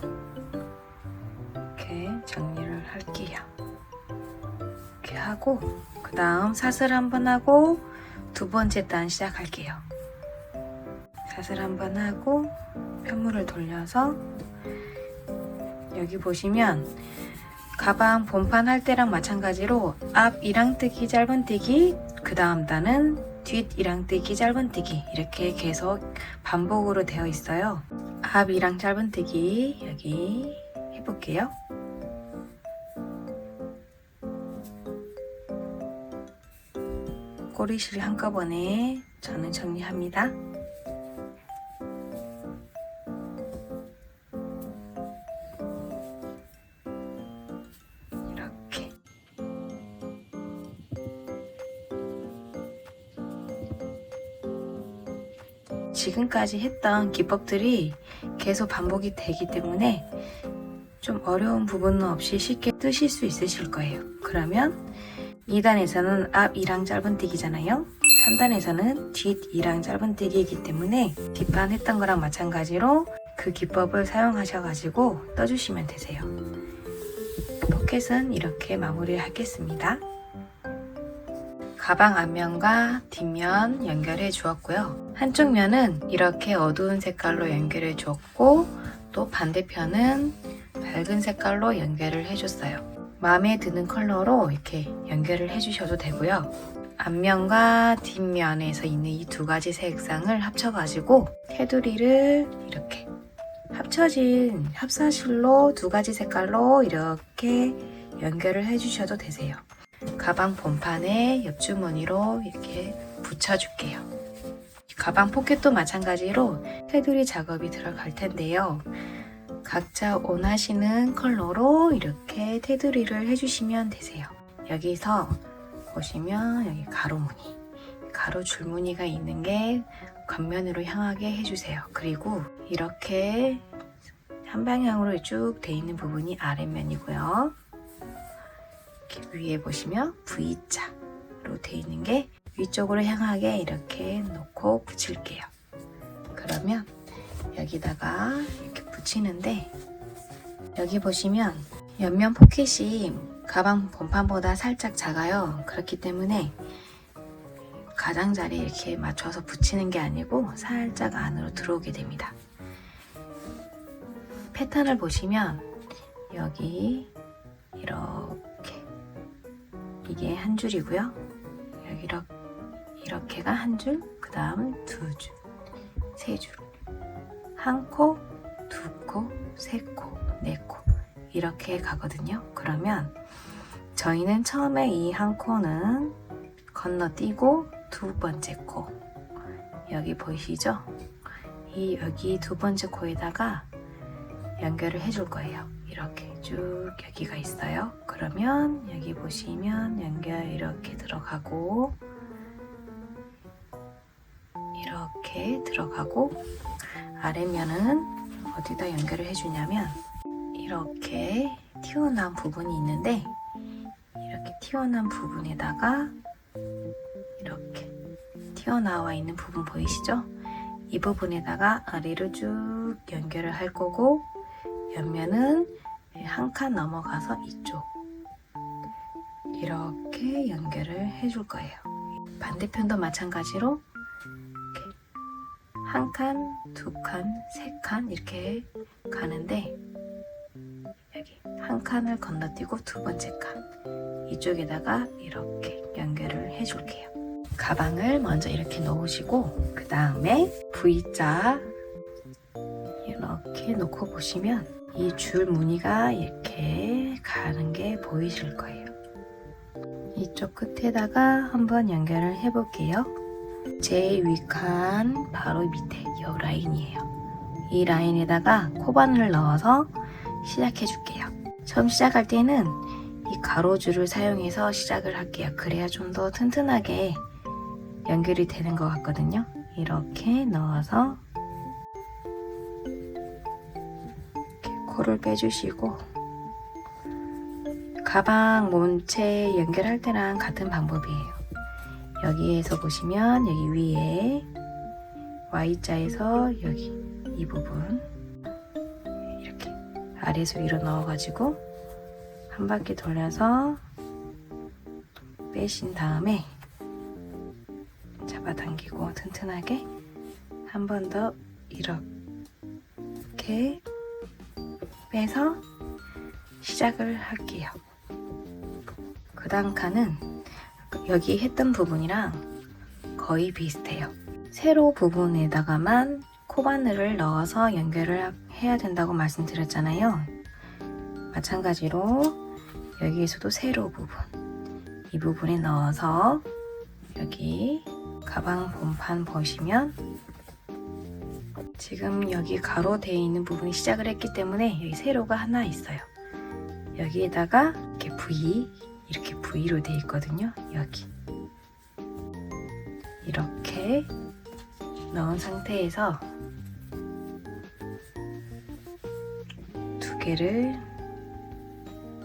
이렇게 정리를 할게요. 이렇게 하고 그 다음 사슬 한번 하고 두 번째 단 시작할게요. 사슬 한번 하고 편물을 돌려서 여기 보시면 가방 본판 할 때랑 마찬가지로 앞 이랑뜨기 짧은뜨기 그 다음 단은 뒷 이랑뜨기 짧은뜨기 이렇게 계속 반복으로 되어 있어요. 앞 이랑 짧은뜨기 여기 해볼게요. 꼬리실 한꺼번에 저는 정리합니다. 이렇게 지금까지 했던 기법들이 계속 반복이 되기 때문에 좀 어려운 부분은 없이 쉽게 뜨실 수 있으실 거예요. 그러면 2단에서는 앞 2랑 짧은뜨기잖아요. 3단에서는 뒷 2랑 짧은뜨기이기 때문에 뒷판 했던 거랑 마찬가지로 그 기법을 사용하셔가지고 떠주시면 되세요. 포켓은 이렇게 마무리를 하겠습니다. 가방 앞면과 뒷면 연결해 주었고요. 한쪽 면은 이렇게 어두운 색깔로 연결해 주었고 또 반대편은 밝은 색깔로 연결을 해줬어요. 마음에 드는 컬러로 이렇게 연결을 해주셔도 되고요. 앞면과 뒷면에서 있는 이 두 가지 색상을 합쳐가지고 테두리를 이렇게 합쳐진 합사실로 두 가지 색깔로 이렇게 연결을 해주셔도 되세요. 가방 본판에 옆주머니로 이렇게 붙여줄게요. 가방 포켓도 마찬가지로 테두리 작업이 들어갈 텐데요. 각자 원하시는 컬러로 이렇게 테두리를 해주시면 되세요. 여기서 보시면 여기 가로무늬, 가로 줄무늬가 있는 게 겉면으로 향하게 해주세요. 그리고 이렇게 한 방향으로 쭉 돼 있는 부분이 아랫면이고요. 이렇게 위에 보시면 V자로 돼 있는 게 위쪽으로 향하게 이렇게 놓고 붙일게요. 그러면 여기다가 이렇게 붙이는데 여기 보시면 옆면 포켓이 가방 본판보다 살짝 작아요. 그렇기 때문에 가장자리에 이렇게 맞춰서 붙이는 게 아니고 살짝 안으로 들어오게 됩니다. 패턴을 보시면 여기 이렇게 이게 한 줄이고요. 여기 이렇게가 한 줄, 그 다음 두 줄, 세 줄, 한 코, 두 코, 세 코, 네 코 이렇게 가거든요. 그러면 저희는 처음에 이 한 코는 건너뛰고 두 번째 코, 여기 보이시죠? 여기 두 번째 코에다가 연결을 해줄 거예요. 이렇게 쭉 여기가 있어요. 그러면 여기 보시면 연결 이렇게 들어가고 이렇게 들어가고, 아래면은 어디다 연결을 해주냐면 이렇게 튀어나온 부분이 있는데, 이렇게 튀어나온 부분에다가 이렇게 튀어나와 있는 부분 보이시죠? 이 부분에다가 아래로 쭉 연결을 할 거고, 옆면은 한 칸 넘어가서 이쪽 이렇게 연결을 해줄 거예요. 반대편도 마찬가지로 이렇게 한 칸, 두 칸, 세 칸 이렇게 가는데, 여기 한 칸을 건너뛰고 두 번째 칸 이쪽에다가 이렇게 연결을 해줄게요. 가방을 먼저 이렇게 놓으시고, 그 다음에 V자 이렇게 놓고 보시면 이 줄 무늬가 이렇게 가는 게 보이실 거예요. 이쪽 끝에다가 한번 연결을 해볼게요. 제일 위칸 바로 밑에 이 라인이에요. 이 라인에다가 코바늘을 넣어서 시작해 줄게요. 처음 시작할 때는 이 가로줄을 사용해서 시작을 할게요. 그래야 좀 더 튼튼하게 연결이 되는 것 같거든요. 이렇게 넣어서 이렇게 코를 빼주시고, 가방 몸체 연결할 때랑 같은 방법이에요. 여기에서 보시면 여기 위에 Y자에서 여기 이 부분 이렇게 아래에서 위로 넣어가지고 한 바퀴 돌려서 빼신 다음에 잡아당기고 튼튼하게 한 번 더 이렇게 빼서 시작을 할게요. 그 다음 칸은 여기 했던 부분이랑 거의 비슷해요. 세로 부분에다가만 코바늘을 넣어서 연결을 해야 된다고 말씀드렸잖아요. 마찬가지로 여기에서도 세로 부분, 이 부분에 넣어서 여기 가방 본판 보시면 지금 여기 가로 되어 있는 부분이 시작을 했기 때문에 여기 세로가 하나 있어요. 여기에다가 이렇게 V, 이렇게 V로 되어 있거든요. 여기 이렇게 넣은 상태에서 두 개를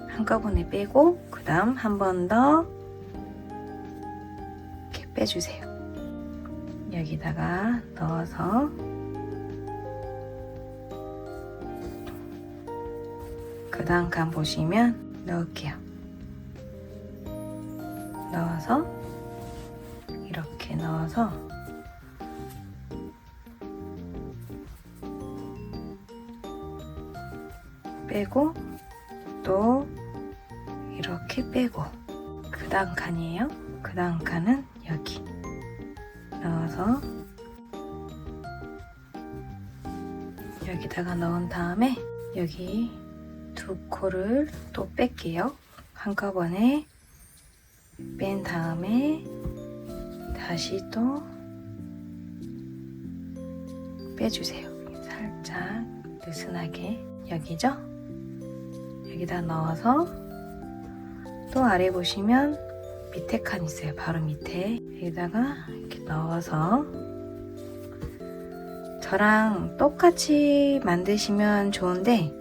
한꺼번에 빼고, 그 다음 한 번 더 이렇게 빼주세요. 여기다가 넣어서 그 다음 칸 보시면 넣을게요. 넣어서 이렇게 넣어서 빼고 또 이렇게 빼고, 그 다음 칸이에요. 그 다음 칸은 여기 넣어서 여기다가 넣은 다음에 여기 두 코를 또 뺄게요. 한꺼번에 뺀 다음에 다시 또 빼주세요. 살짝 느슨하게 여기죠? 여기다 넣어서 또 아래 보시면 밑에 칸 있어요. 바로 밑에 여기다가 이렇게 넣어서 저랑 똑같이 만드시면 좋은데,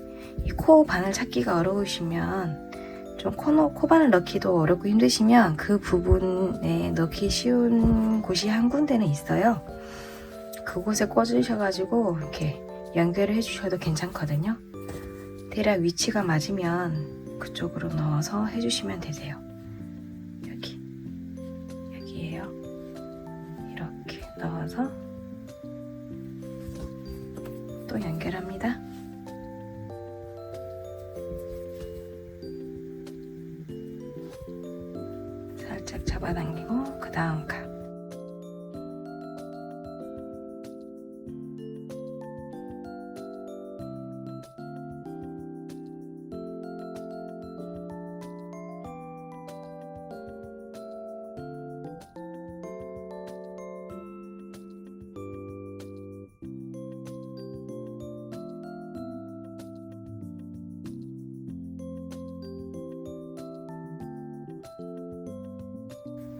이 코 바늘 찾기가 어려우시면, 좀 코바늘 넣기도 어렵고 힘드시면 그 부분에 넣기 쉬운 곳이 한 군데는 있어요. 그곳에 꽂으셔가지고 이렇게 연결을 해주셔도 괜찮거든요. 대략 위치가 맞으면 그쪽으로 넣어서 해주시면 되세요. 여기에요. 이렇게 넣어서 또 연결합니다. 살짝 잡아당기고 그 다음 칸.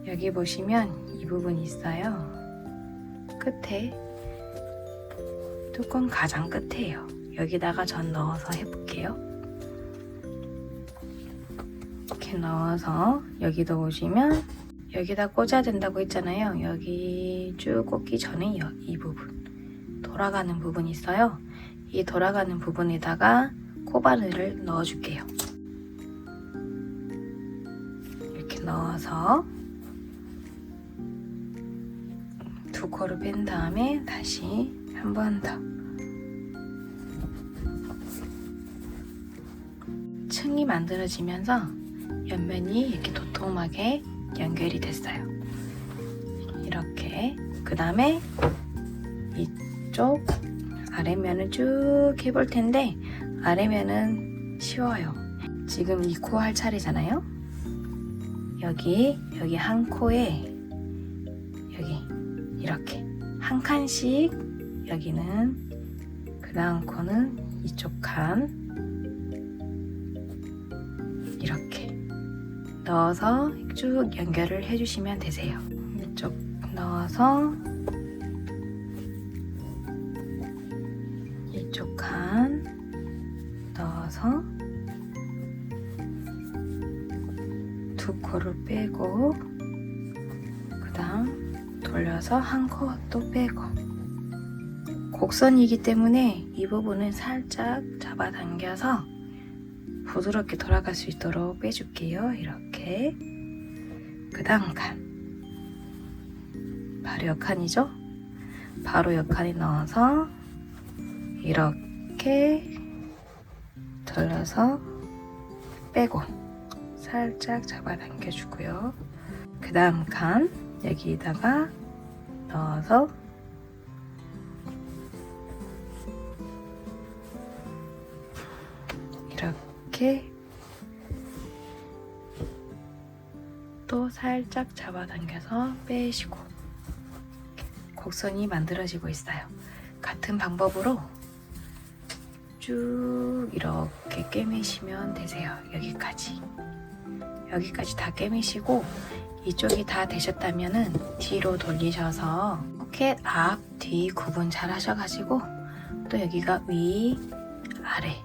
여기 보시면 이 부분이 있어요. 끝에 뚜껑 가장 끝에요. 여기다가 전 넣어서 해볼게요. 이렇게 넣어서 여기도 보시면 여기다 꽂아야 된다고 했잖아요. 여기 쭉 꽂기 전에 이 부분 돌아가는 부분이 있어요. 이 돌아가는 부분에다가 코바늘을 넣어줄게요. 이렇게 넣어서 두 코를 뺀 다음에 다시 한 번 더 층이 만들어지면서 옆면이 이렇게 도톰하게 연결이 됐어요. 이렇게 그 다음에 이쪽 아래면을 쭉 해볼 텐데 아래면은 쉬워요. 지금 이 코 할 차례잖아요. 여기 한 코에 여기 이렇게 한 칸씩 여기는 그 다음 코는 이쪽 칸 이렇게 넣어서 쭉 연결을 해주시면 되세요. 이쪽 넣어서 이쪽 칸 넣어서 두 코를 빼고 그 다음 돌려서 한 코 또 빼고 곡선이기 때문에 이 부분은 살짝 잡아당겨서 부드럽게 돌아갈 수 있도록 빼줄게요. 이렇게 그 다음 칸 바로 옆칸이죠? 바로 옆칸에 넣어서 이렇게 돌려서 빼고 살짝 잡아당겨 주고요. 그 다음 칸 여기다가 넣어서 이렇게 또 살짝 잡아당겨서 빼시고 곡선이 만들어지고 있어요. 같은 방법으로 쭉 이렇게 꿰매시면 되세요. 여기까지 다 꿰매시고 이쪽이 다 되셨다면은 뒤로 돌리셔서 포켓 앞, 뒤 구분 잘 하셔가지고 또 여기가 위, 아래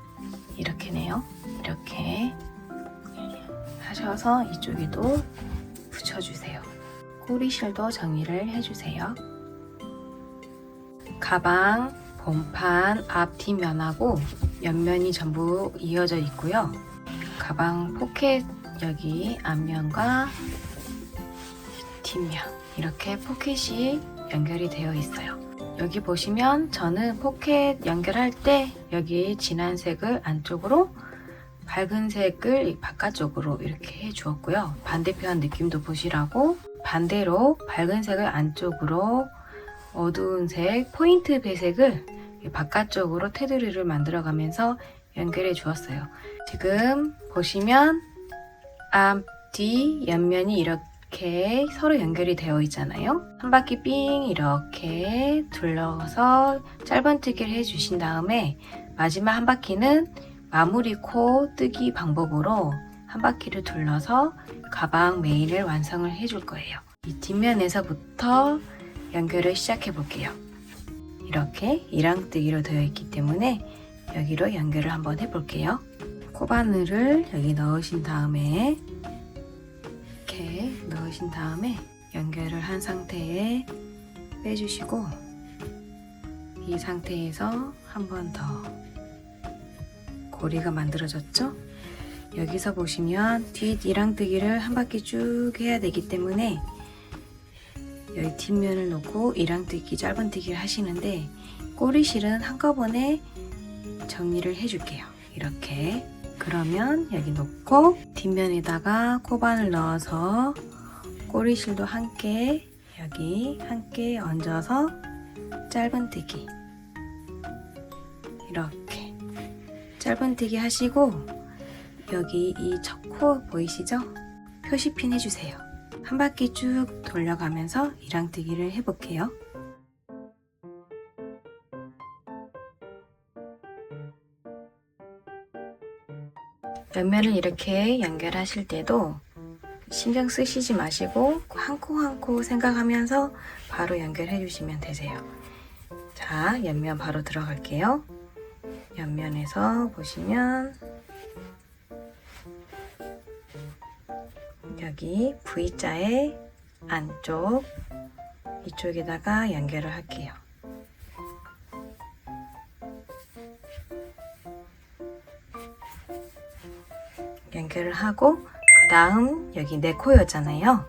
이렇게네요. 이렇게 하셔서 이쪽에도 붙여주세요. 꼬리실도 정리를 해주세요. 가방 본판 앞 뒷면하고 옆면이 전부 이어져 있고요. 가방 포켓 여기 앞면과 뒷면 이렇게 포켓이 연결이 되어 있어요. 여기 보시면 저는 포켓 연결할 때 여기 진한 색을 안쪽으로 밝은 색을 바깥쪽으로 이렇게 해 주었고요. 반대편 느낌도 보시라고 반대로 밝은 색을 안쪽으로 어두운 색 포인트 배색을 바깥쪽으로 테두리를 만들어 가면서 연결해 주었어요. 지금 보시면 앞, 뒤, 옆면이 이렇게 서로 연결이 되어 있잖아요. 한 바퀴 삥 이렇게 둘러서 짧은뜨기를 해주신 다음에 마지막 한 바퀴는 마무리 코 뜨기 방법으로 한 바퀴를 둘러서 가방 메인을 완성을 해줄 거예요. 이 뒷면에서부터 연결을 시작해 볼게요. 이렇게 이랑뜨기로 되어 있기 때문에 여기로 연결을 한번 해볼게요. 코바늘을 여기 넣으신 다음에 이렇게 넣으신 다음에 연결을 한 상태에 빼주시고 이 상태에서 한 번 더 고리가 만들어졌죠? 여기서 보시면 뒷 이랑뜨기를 한 바퀴 쭉 해야 되기 때문에 여기 뒷면을 놓고 이랑뜨기 짧은뜨기를 하시는데 꼬리실은 한꺼번에 정리를 해줄게요. 이렇게 그러면 여기 놓고 뒷면에다가 코바늘 넣어서 꼬리실도 함께 여기 함께 얹어서 짧은뜨기 이렇게 짧은뜨기 하시고 여기 이 첫 코 보이시죠? 표시핀 해주세요. 한 바퀴 쭉 돌려가면서 이랑뜨기를 해볼게요. 옆면을 이렇게 연결하실 때도 신경 쓰시지 마시고 한 코 한 코 생각하면서 바로 연결해 주시면 되세요. 자, 옆면 바로 들어갈게요. 옆면에서 보시면 여기 V자의 안쪽 이쪽에다가 연결을 할게요. 연결을 하고 그 다음 여기 네 코였잖아요.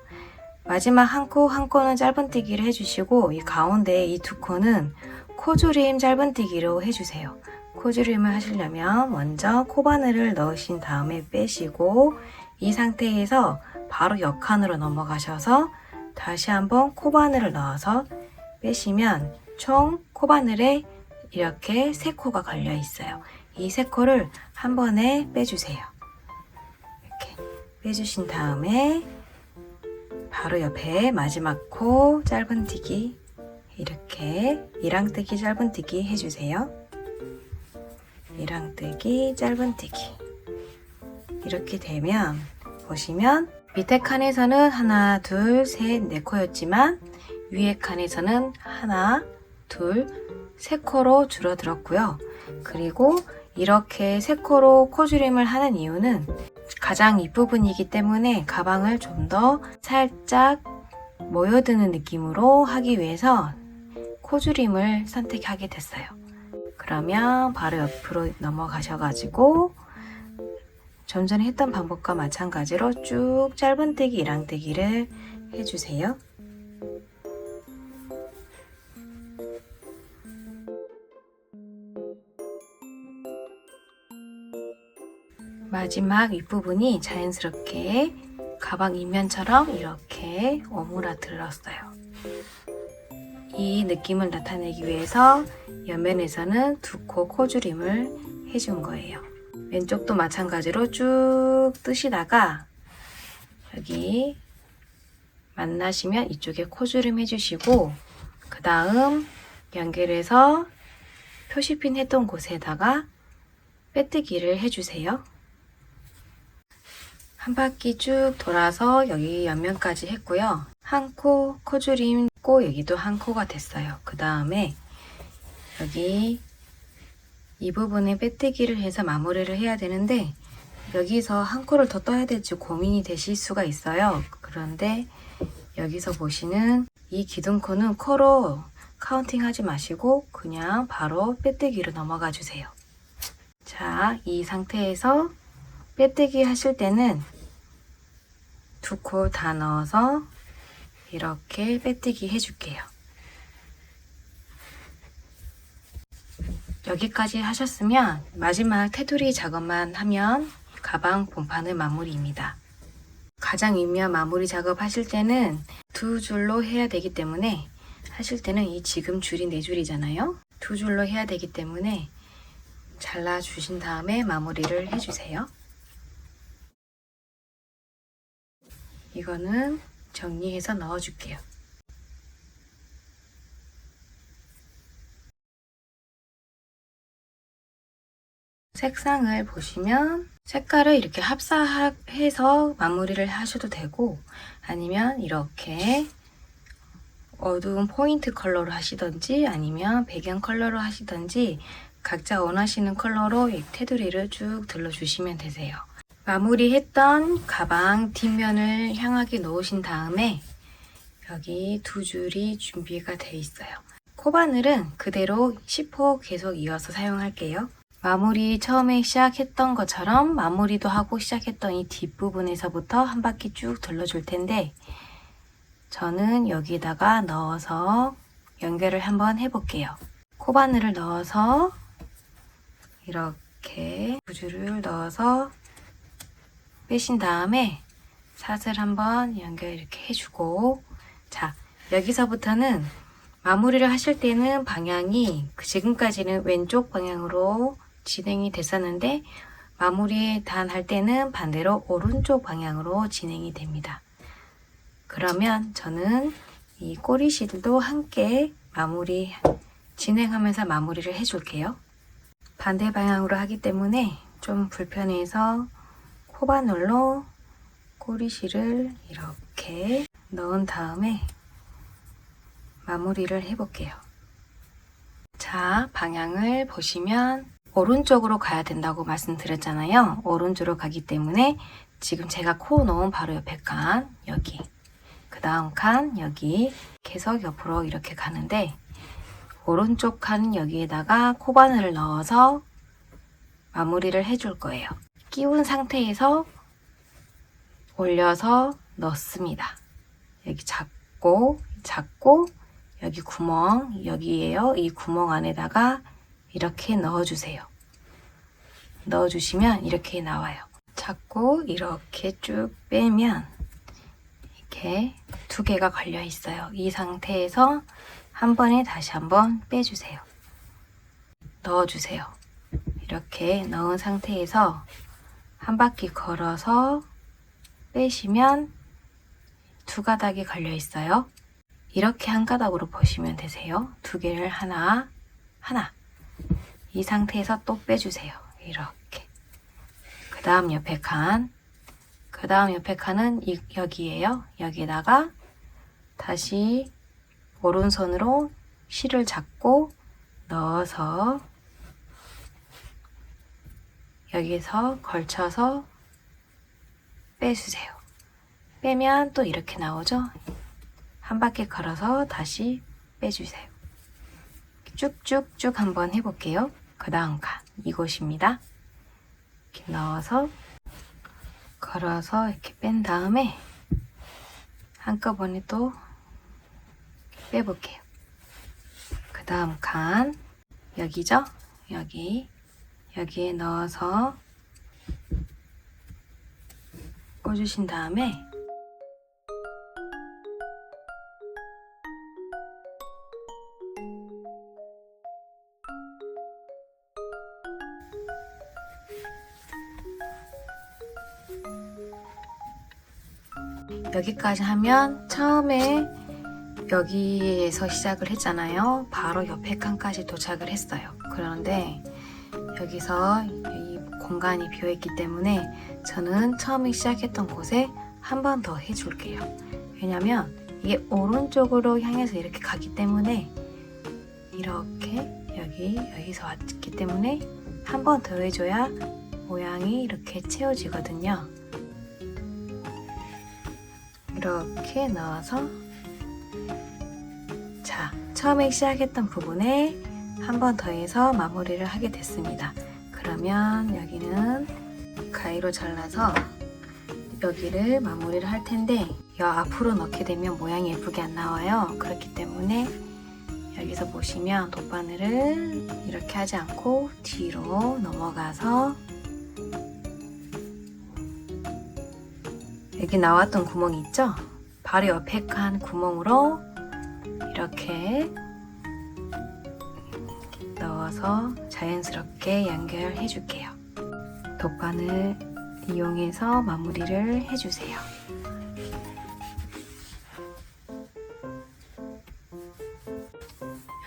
마지막 한 코 한 코는 짧은뜨기를 해주시고 이 가운데 이 두 코는 코줄임 짧은뜨기로 해주세요. 코줄임을 하시려면 먼저 코바늘을 넣으신 다음에 빼시고 이 상태에서 바로 옆칸으로 넘어가셔서 다시 한번 코바늘을 넣어서 빼시면 총 코바늘에 이렇게 세 코가 걸려 있어요. 이 세 코를 한 번에 빼주세요. 이렇게 빼주신 다음에 바로 옆에 마지막 코 짧은뜨기 이렇게 이랑뜨기 짧은뜨기 해주세요. 이랑뜨기 짧은뜨기 이렇게 되면 보시면 밑에 칸에서는 하나, 둘, 셋, 네 코였지만 위에 칸에서는 하나, 둘, 세 코로 줄어들었고요. 그리고 이렇게 세 코로 코줄임을 하는 이유는 가장 윗부분이기 때문에 가방을 좀 더 살짝 모여드는 느낌으로 하기 위해서 코줄임을 선택하게 됐어요. 그러면 바로 옆으로 넘어가셔가지고 좀 전에 했던 방법과 마찬가지로 쭉 짧은뜨기, 이랑뜨기를 해주세요. 마지막 윗부분이 자연스럽게 가방 윗면처럼 이렇게 오므라들었어요. 이 느낌을 나타내기 위해서 옆면에서는 두 코 코줄임을 해준 거예요. 왼쪽도 마찬가지로 쭉 뜨시다가 여기 만나시면 이쪽에 코줄임 해주시고 그 다음 연결해서 표시핀 했던 곳에다가 빼뜨기를 해주세요. 한 바퀴 쭉 돌아서 여기 옆면까지 했고요. 한 코 코줄임 고 여기도 한 코가 됐어요. 그 다음에 여기 이 부분에 빼뜨기를 해서 마무리를 해야 되는데 여기서 한 코를 더 떠야 될지 고민이 되실 수가 있어요. 그런데 여기서 보시는 이 기둥코는 코로 카운팅 하지 마시고 그냥 바로 빼뜨기로 넘어가 주세요. 자, 이 상태에서 빼뜨기 하실 때는 두 코 다 넣어서 이렇게 빼뜨기 해줄게요. 여기까지 하셨으면 마지막 테두리 작업만 하면 가방 본판은 마무리입니다. 가장 윗면 마무리 작업 하실 때는 두 줄로 해야 되기 때문에 하실 때는 이 지금 줄이 네 줄이잖아요. 두 줄로 해야 되기 때문에 잘라 주신 다음에 마무리를 해주세요. 이거는 정리해서 넣어줄게요. 색상을 보시면 색깔을 이렇게 합사해서 마무리를 하셔도 되고 아니면 이렇게 어두운 포인트 컬러로 하시던지 아니면 배경 컬러로 하시던지 각자 원하시는 컬러로 이 테두리를 쭉 둘러주시면 되세요. 마무리했던 가방 뒷면을 향하게 놓으신 다음에 여기 두 줄이 준비가 돼 있어요. 코바늘은 그대로 10호 계속 이어서 사용할게요. 마무리 처음에 시작했던 것처럼 마무리도 하고 시작했던 이 뒷부분에서부터 한 바퀴 쭉 둘러줄 텐데 저는 여기다가 넣어서 연결을 한번 해볼게요. 코바늘을 넣어서 이렇게 두 줄을 넣어서 빼신 다음에 사슬 한번 연결 이렇게 해주고, 자, 여기서부터는 마무리를 하실 때는 방향이 지금까지는 왼쪽 방향으로 진행이 됐었는데, 마무리 단 할 때는 반대로 오른쪽 방향으로 진행이 됩니다. 그러면 저는 이 꼬리실도 함께 진행하면서 마무리를 해줄게요. 반대 방향으로 하기 때문에 좀 불편해서 코바늘로 꼬리실을 이렇게 넣은 다음에 마무리를 해볼게요. 자, 방향을 보시면 오른쪽으로 가야 된다고 말씀드렸잖아요. 오른쪽으로 가기 때문에 지금 제가 코 놓은 바로 옆에 칸, 여기, 그 다음 칸, 여기 계속 옆으로 이렇게 가는데, 오른쪽 칸 여기에다가 코바늘을 넣어서 마무리를 해줄 거예요. 끼운 상태에서 올려서 넣습니다. 여기 잡고 여기 구멍, 여기에요. 이 구멍 안에다가 이렇게 넣어주세요. 넣어주시면 이렇게 나와요. 잡고 이렇게 쭉 빼면 이렇게 두 개가 걸려 있어요. 이 상태에서 한 번에 다시 한번 빼주세요. 넣어주세요. 이렇게 넣은 상태에서 한 바퀴 걸어서 빼시면 두 가닥이 걸려 있어요. 이렇게 한 가닥으로 보시면 되세요. 두 개를 하나. 이 상태에서 또 빼주세요. 이렇게. 그 다음 옆에 칸. 그 다음 옆에 칸은 여기에요. 여기에다가 다시 오른손으로 실을 잡고 넣어서 여기서 걸쳐서 빼주세요. 빼면 또 이렇게 나오죠? 한 바퀴 걸어서 다시 빼주세요. 쭉쭉쭉 한번 해볼게요. 그 다음 칸, 이곳입니다. 이렇게 넣어서 걸어서 이렇게 뺀 다음에 한꺼번에 또 빼볼게요. 그 다음 칸, 여기죠? 여기에 넣어서 꽂으신 다음에 여기까지 하면 처음에 여기에서 시작을 했잖아요. 바로 옆에 칸까지 도착을 했어요. 그런데 여기서 이 공간이 비어있기 때문에 저는 처음에 시작했던 곳에 한 번 더 해줄게요. 왜냐면 이게 오른쪽으로 향해서 이렇게 가기 때문에 이렇게 여기서 왔기 때문에 한 번 더 해줘야 모양이 이렇게 채워지거든요. 이렇게 넣어서, 자, 처음에 시작했던 부분에 한 번 더 해서 마무리를 하게 됐습니다. 그러면 여기는 가위로 잘라서 여기를 마무리를 할 텐데, 앞으로 넣게 되면 모양이 예쁘게 안 나와요. 그렇기 때문에 여기서 보시면 돗바늘을 이렇게 하지 않고 뒤로 넘어가서 여기 나왔던 구멍이 있죠? 바로 옆에 칸 구멍으로 이렇게 넣어서 자연스럽게 연결해 줄게요. 돗바늘 이용해서 마무리를 해주세요.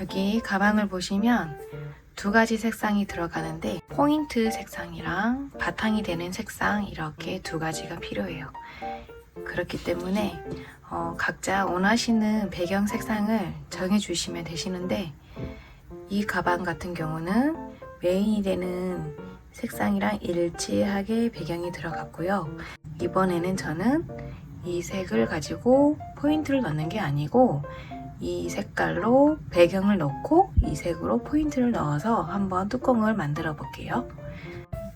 여기 가방을 보시면 두 가지 색상이 들어가는데, 포인트 색상이랑 바탕이 되는 색상, 이렇게 두 가지가 필요해요. 그렇기 때문에 각자 원하시는 배경 색상을 정해주시면 되시는데, 이 가방 같은 경우는 메인이 되는 색상이랑 일치하게 배경이 들어갔고요. 이번에는 저는 이 색을 가지고 포인트를 넣는 게 아니고 이 색깔로 배경을 넣고 이 색으로 포인트를 넣어서 한번 뚜껑을 만들어 볼게요.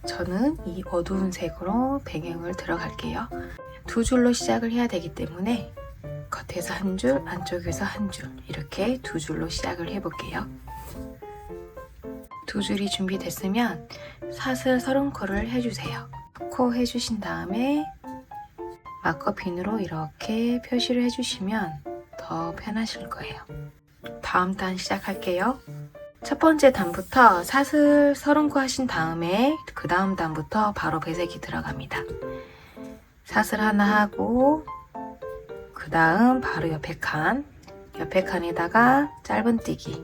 저는 이 어두운 색으로 배경을 들어갈게요. 두 줄로 시작을 해야 되기 때문에 겉에서 한 줄, 안쪽에서 한 줄, 이렇게 두 줄로 시작을 해볼게요. 두 줄이 준비됐으면 사슬 30코를 해주세요. 코 해주신 다음에 마커핀으로 이렇게 표시를 해주시면 더 편하실 거예요. 다음 단 시작할게요. 첫 번째 단부터 사슬 30코 하신 다음에 그 다음 단부터 바로 배색이 들어갑니다. 사슬 하나 하고 그 다음 바로 옆에 칸에다가 짧은뜨기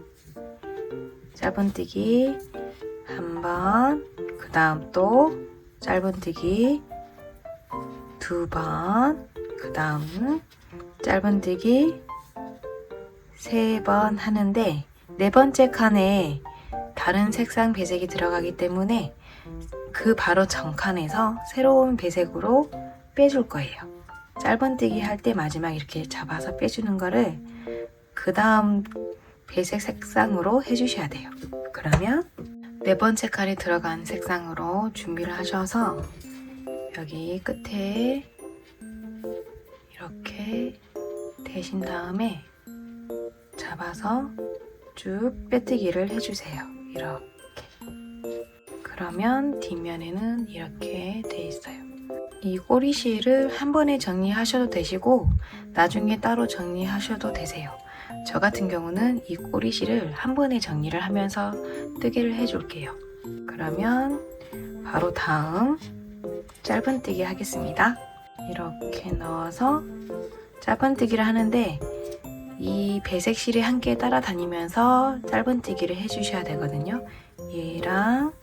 한번, 그 다음 또 짧은뜨기 2번, 그 다음 짧은뜨기 3번 하는데 네 번째 칸에 다른 색상 배색이 들어가기 때문에 그 바로 전 칸에서 새로운 배색으로 빼줄 거예요. 짧은뜨기 할 때 마지막 이렇게 잡아서 빼주는 거를 그 다음 배색 색상으로 해주셔야 돼요. 그러면 네 번째 칸에 들어간 색상으로 준비를 하셔서 여기 끝에 이렇게 대신 다음에 잡아서 쭉 빼뜨기를 해주세요. 이렇게. 그러면 뒷면에는 이렇게 돼 있어요. 이 꼬리실을 한 번에 정리하셔도 되시고 나중에 따로 정리하셔도 되세요. 저 같은 경우는 이 꼬리실을 한 번에 정리를 하면서 뜨개를 해줄게요. 그러면 바로 다음 짧은뜨기 하겠습니다. 이렇게 넣어서 짧은뜨기를 하는데 이 배색실이 함께 따라다니면서 짧은뜨기를 해주셔야 되거든요. 얘랑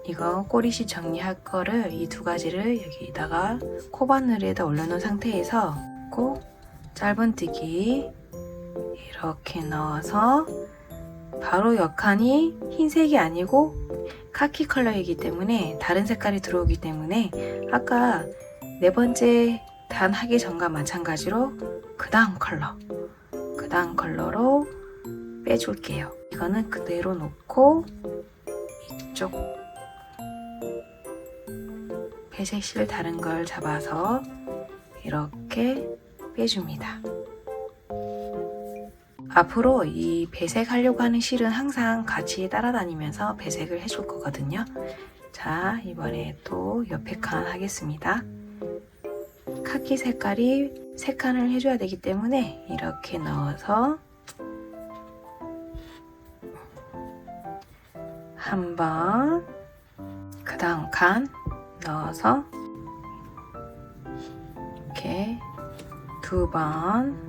이거 꼬리실 정리할 거를 이 두 가지를 여기다가 코바늘에다 올려놓은 상태에서 꼭 짧은뜨기 이렇게 넣어서 바로 옆칸이 흰색이 아니고 카키 컬러이기 때문에 다른 색깔이 들어오기 때문에 아까 네 번째 단 하기 전과 마찬가지로 그 다음 컬러로 빼줄게요. 이거는 그대로 놓고 이쪽 배색실 다른 걸 잡아서 이렇게 빼줍니다. 앞으로 이 배색하려고 하는 실은 항상 같이 따라다니면서 배색을 해줄 거거든요. 자, 이번에 또 옆에 칸 하겠습니다. 카키 색깔이 3칸을 해줘야 되기 때문에 이렇게 넣어서 한 번, 그 다음 칸 넣어서 이렇게 2번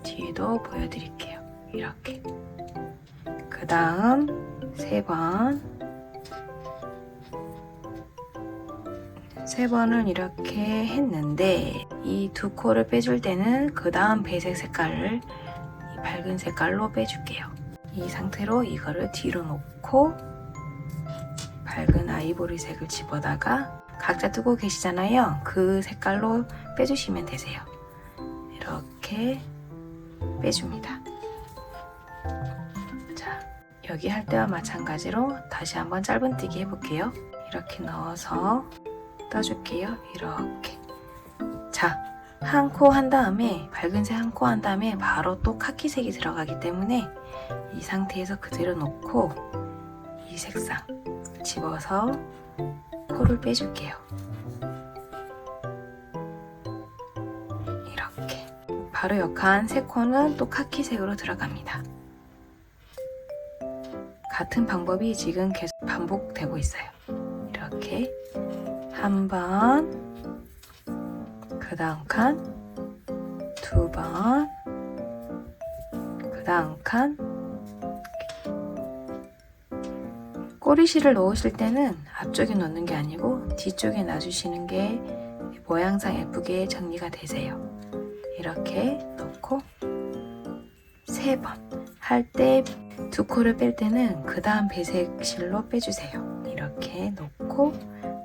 뒤에도 보여드릴게요. 이렇게 그 다음 3번을 이렇게 했는데 이 두 코를 빼줄 때는 그 다음 배색 색깔을 이 밝은 색깔로 빼줄게요. 이 상태로 이거를 뒤로 놓고 밝은 아이보리색을 집어다가 각자 뜨고 계시잖아요. 그 색깔로 빼주시면 되세요. 이렇게 빼줍니다. 자, 여기 할 때와 마찬가지로 다시 한번 짧은뜨기 해볼게요. 이렇게 넣어서 떠줄게요. 이렇게. 자, 한 코 한 다음에 밝은색 한 코 한 다음에 바로 또 카키색이 들어가기 때문에 이 상태에서 그대로 놓고 이 색상 집어서 코를 빼줄게요. 이렇게. 바로 옆칸 3코는 또 카키색으로 들어갑니다. 같은 방법이 지금 계속 반복되고 있어요. 이렇게 한 번, 그 다음 칸 2번, 그 다음 칸. 꼬리실을 놓으실 때는 앞쪽에 놓는 게 아니고 뒤쪽에 놔주시는 게 모양상 예쁘게 정리가 되세요. 이렇게 놓고 3번 할 때 2코를 뺄 때는 그 다음 배색실로 빼주세요. 이렇게 놓고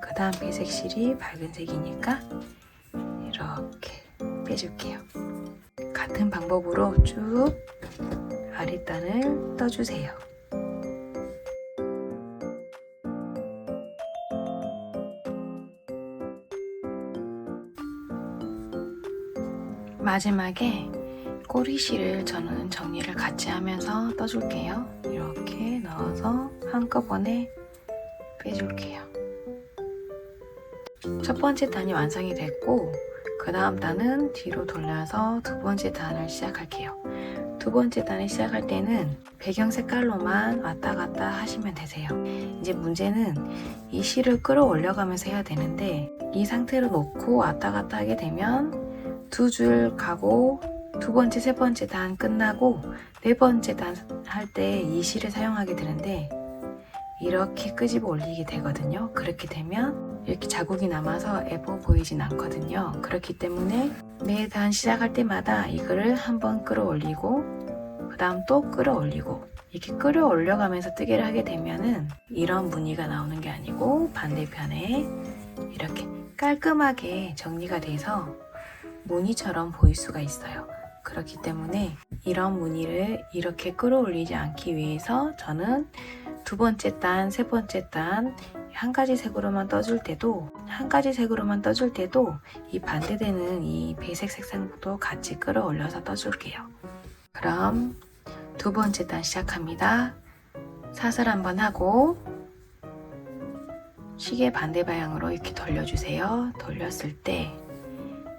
그 다음 배색실이 밝은 색이니까 이렇게 빼줄게요. 같은 방법으로 쭉 아랫단을 떠주세요. 마지막에 꼬리실을 저는 정리를 같이 하면서 떠줄게요. 이렇게 넣어서 한꺼번에 빼줄게요. 첫 번째 단이 완성이 됐고 그 다음 단은 뒤로 돌려서 두 번째 단을 시작할게요. 두 번째 단을 시작할 때는 배경 색깔로만 왔다 갔다 하시면 되세요. 이제 문제는 이 실을 끌어올려 가면서 해야 되는데 이 상태로 놓고 왔다 갔다 하게 되면 두 줄 가고 두 번째, 세 번째 단 끝나고 네 번째 단 할 때 이 실을 사용하게 되는데 이렇게 끄집어 올리게 되거든요. 그렇게 되면 이렇게 자국이 남아서 예뻐 보이진 않거든요. 그렇기 때문에 매 단 시작할 때마다 이거를 한번 끌어올리고 그 다음 또 끌어올리고 이렇게 끌어올려 가면서 뜨개를 하게 되면은 이런 무늬가 나오는 게 아니고 반대편에 이렇게 깔끔하게 정리가 돼서 무늬처럼 보일 수가 있어요. 그렇기 때문에 이런 무늬를 이렇게 끌어올리지 않기 위해서 저는 두 번째 단, 세 번째 단 한 가지 색으로만 떠줄 때도 이 반대되는 이 배색 색상도 같이 끌어올려서 떠줄게요. 그럼 두 번째 단 시작합니다. 사슬 한번 하고 시계 반대 방향으로 이렇게 돌려주세요. 돌렸을 때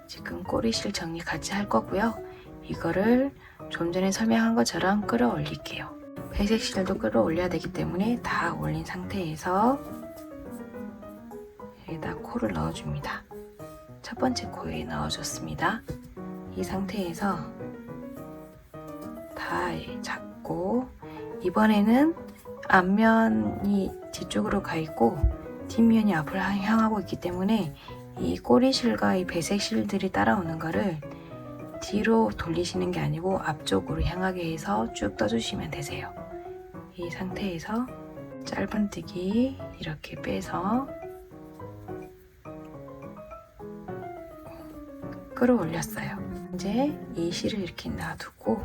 지금 꼬리실 정리 같이 할 거고요. 이거를 좀 전에 설명한 것처럼 끌어올릴게요. 배색 실도 끌어올려야 되기 때문에 다 올린 상태에서 여기다 코를 넣어줍니다. 첫 번째 코에 넣어줬습니다. 이 상태에서 다 잡고 이번에는 앞면이 뒤쪽으로 가 있고 뒷면이 앞을 향하고 있기 때문에 이 꼬리실과 이 배색 실들이 따라오는 거를 뒤로 돌리시는 게 아니고 앞쪽으로 향하게 해서 쭉 떠주시면 되세요. 이 상태에서 짧은뜨기 이렇게 빼서 끌어올렸어요. 이제 이 실을 이렇게 놔두고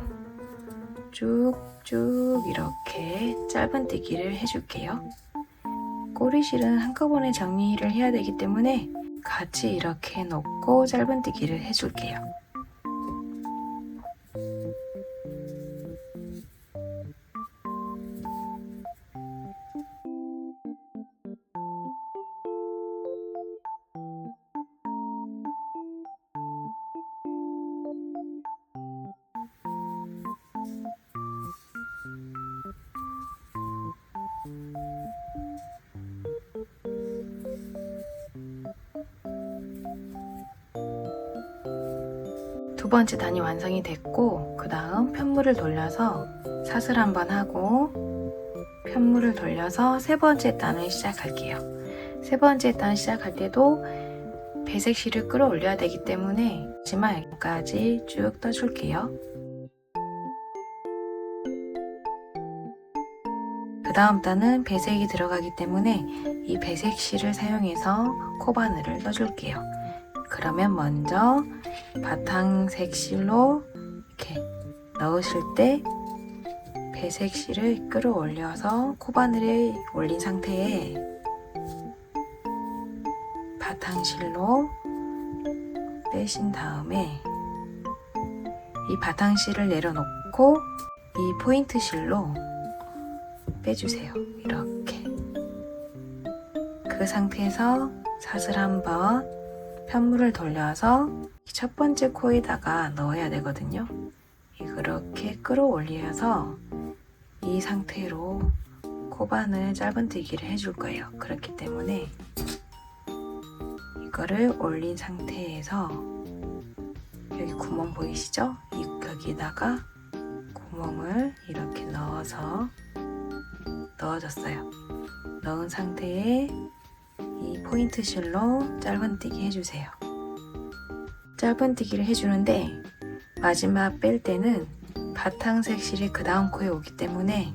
쭉쭉 이렇게 짧은뜨기를 해줄게요. 꼬리실은 한꺼번에 정리를 해야 되기 때문에 같이 이렇게 놓고 짧은뜨기를 해줄게요. 두 번째 단이 완성이 됐고 그 다음 편물을 돌려서 사슬 한번 하고 편물을 돌려서 세 번째 단을 시작할게요. 세 번째 단 시작할 때도 배색 실을 끌어올려야 되기 때문에 마지막까지 쭉 떠줄게요. 그 다음 단은 배색이 들어가기 때문에 이 배색 실을 사용해서 코바늘을 떠줄게요. 그러면 먼저 바탕색 실로 이렇게 넣으실 때 배색 실을 끌어올려서 코바늘에 올린 상태에 바탕실로 빼신 다음에 이 바탕실을 내려놓고 이 포인트 실로 빼주세요. 이렇게 그 상태에서 사슬 한번 편물을 돌려서 첫 번째 코에다가 넣어야 되거든요. 이렇게 끌어올려서 이 상태로 코바늘 짧은뜨기를 해줄 거예요. 그렇기 때문에 이거를 올린 상태에서 여기 구멍 보이시죠? 여기다가 구멍을 이렇게 넣어줬어요. 넣은 상태에 이 포인트 실로 짧은뜨기 해주세요. 짧은뜨기를 해주는데 마지막 뺄 때는 바탕색 실이 그 다음 코에 오기 때문에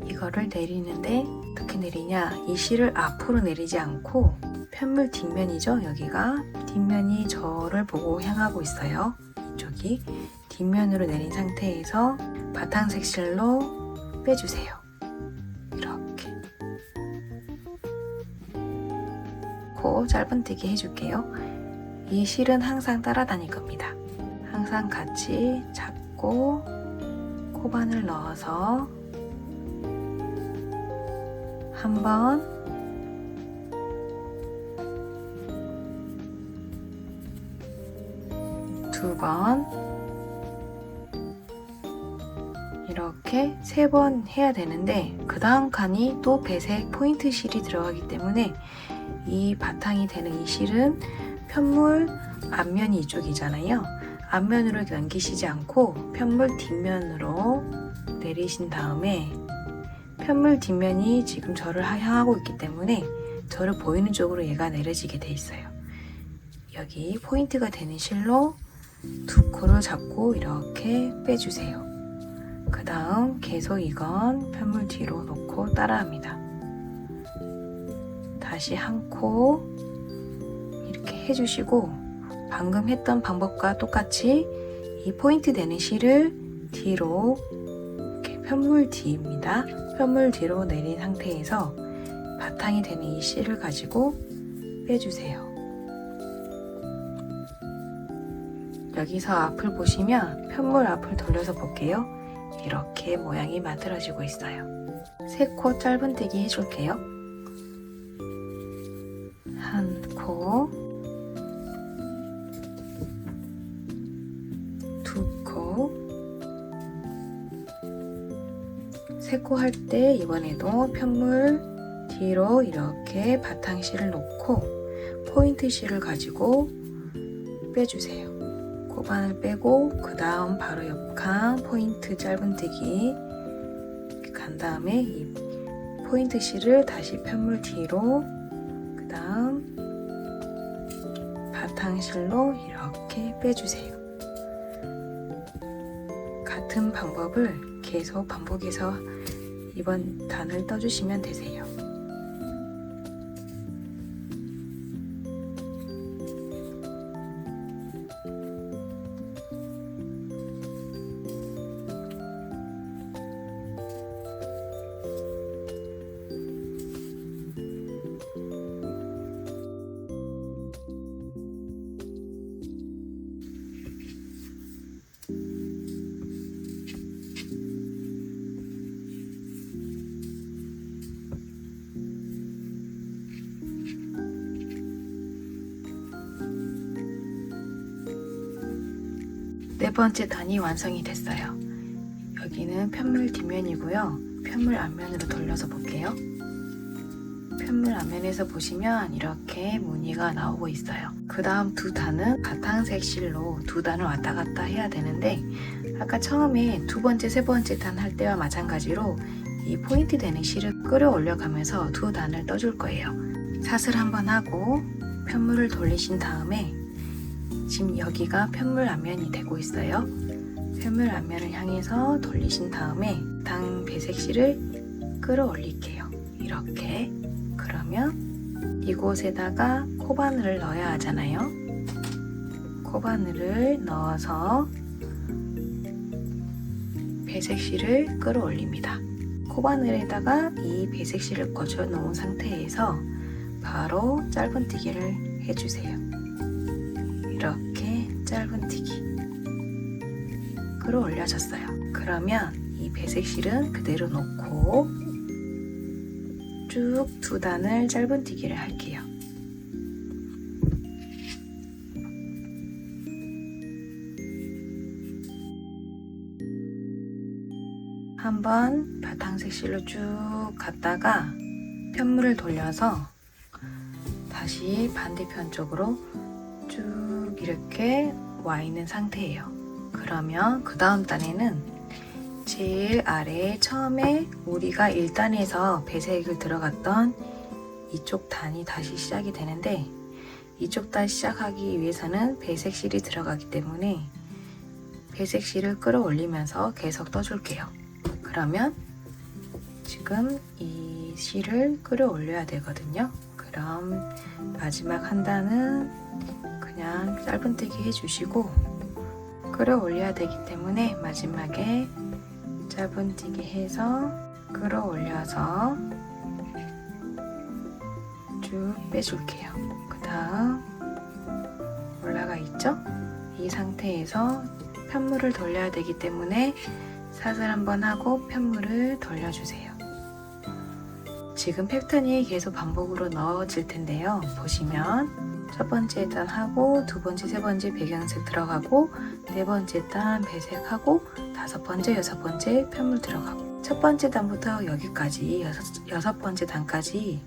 이거를 내리는데 어떻게 내리냐, 이 실을 앞으로 내리지 않고 편물 뒷면이죠. 여기가 뒷면이 저를 보고 향하고 있어요. 이쪽이 뒷면으로 내린 상태에서 바탕색 실로 빼주세요. 이렇게 코 짧은뜨기 해줄게요. 이 실은 항상 따라다닐 겁니다. 항상 같이 잡고 코바늘 넣어서 한번 2번, 이렇게 3번 해야 되는데 그 다음 칸이 또 배색 포인트 실이 들어가기 때문에 이 바탕이 되는 이 실은 편물 앞면이 이쪽이잖아요. 앞면으로 넘기시지 않고 편물 뒷면으로 내리신 다음에 편물 뒷면이 지금 저를 향하고 있기 때문에 저를 보이는 쪽으로 얘가 내려지게 돼 있어요. 여기 포인트가 되는 실로 두 코를 잡고 이렇게 빼주세요. 그 다음 계속 이건 편물 뒤로 놓고 따라합니다. 다시 한 코 이렇게 해주시고 방금 했던 방법과 똑같이 이 포인트 되는 실을 뒤로 이렇게 편물 뒤입니다. 편물 뒤로 내린 상태에서 바탕이 되는 이 실을 가지고 빼주세요. 여기서 앞을 보시면 편물 앞을 돌려서 볼게요. 이렇게 모양이 만들어지고 있어요. 3코 짧은뜨기 해줄게요. 한 코, 2코, 3코 할 때 이번에도 편물 뒤로 이렇게 바탕실을 놓고 포인트 실을 가지고 빼주세요. 코반을 빼고 그 다음 바로 옆칸 포인트 짧은뜨기 간 다음에 이 포인트 실을 다시 편물 뒤로 그 다음 바탕실로 이렇게 빼주세요. 같은 방법을 계속 반복해서 이번 단을 떠주시면 되세요. 네 번째 단이 완성이 됐어요. 여기는 편물 뒷면이고요. 편물 앞면으로 돌려서 볼게요. 편물 앞면에서 보시면 이렇게 무늬가 나오고 있어요. 그 다음 두 단은 바탕색 실로 두 단을 왔다 갔다 해야 되는데 아까 처음에 두 번째, 세 번째 단 할 때와 마찬가지로 이 포인트 되는 실을 끌어올려 가면서 두 단을 떠줄 거예요. 사슬 한번 하고 편물을 돌리신 다음에 지금 여기가 편물 앞면이 되고 있어요. 편물 앞면을 향해서 돌리신 다음에 당 배색 실을 끌어올릴게요. 이렇게. 그러면 이곳에다가 코바늘을 넣어야 하잖아요. 코바늘을 넣어서 배색 실을 끌어올립니다. 코바늘에다가 이 배색 실을 거쳐 놓은 상태에서 바로 짧은뜨기를 해주세요. 이렇게 짧은뜨기 끌어올려졌어요. 그러면 이 배색 실은 그대로 놓고 쭉 두 단을 짧은뜨기를 할게요. 한번 바탕색 실로 쭉 갔다가 편물을 돌려서 다시 반대편 쪽으로 쭉 이렇게 와 있는 상태예요. 그러면 그 다음 단에는 제일 아래에 처음에 우리가 1단에서 배색을 들어갔던 이쪽 단이 다시 시작이 되는데 이쪽 단 시작하기 위해서는 배색실이 들어가기 때문에 배색실을 끌어올리면서 계속 떠줄게요. 그러면 지금 이 실을 끌어올려야 되거든요. 그럼 마지막 한 단은 그냥 짧은뜨기 해주시고 끌어올려야 되기 때문에 마지막에 짧은뜨기 해서 끌어올려서 쭉 빼줄게요. 그 다음 올라가 있죠? 이 상태에서 편물을 돌려야 되기 때문에 사슬 한번 하고 편물을 돌려주세요. 지금 패턴이 계속 반복으로 넣어질 텐데요. 보시면 첫 번째 단 하고 두 번째, 세 번째 배경색 들어가고 네 번째 단 배색하고 다섯 번째, 여섯 번째 편물 들어가고 첫 번째 단부터 여기까지 여섯 번째 단까지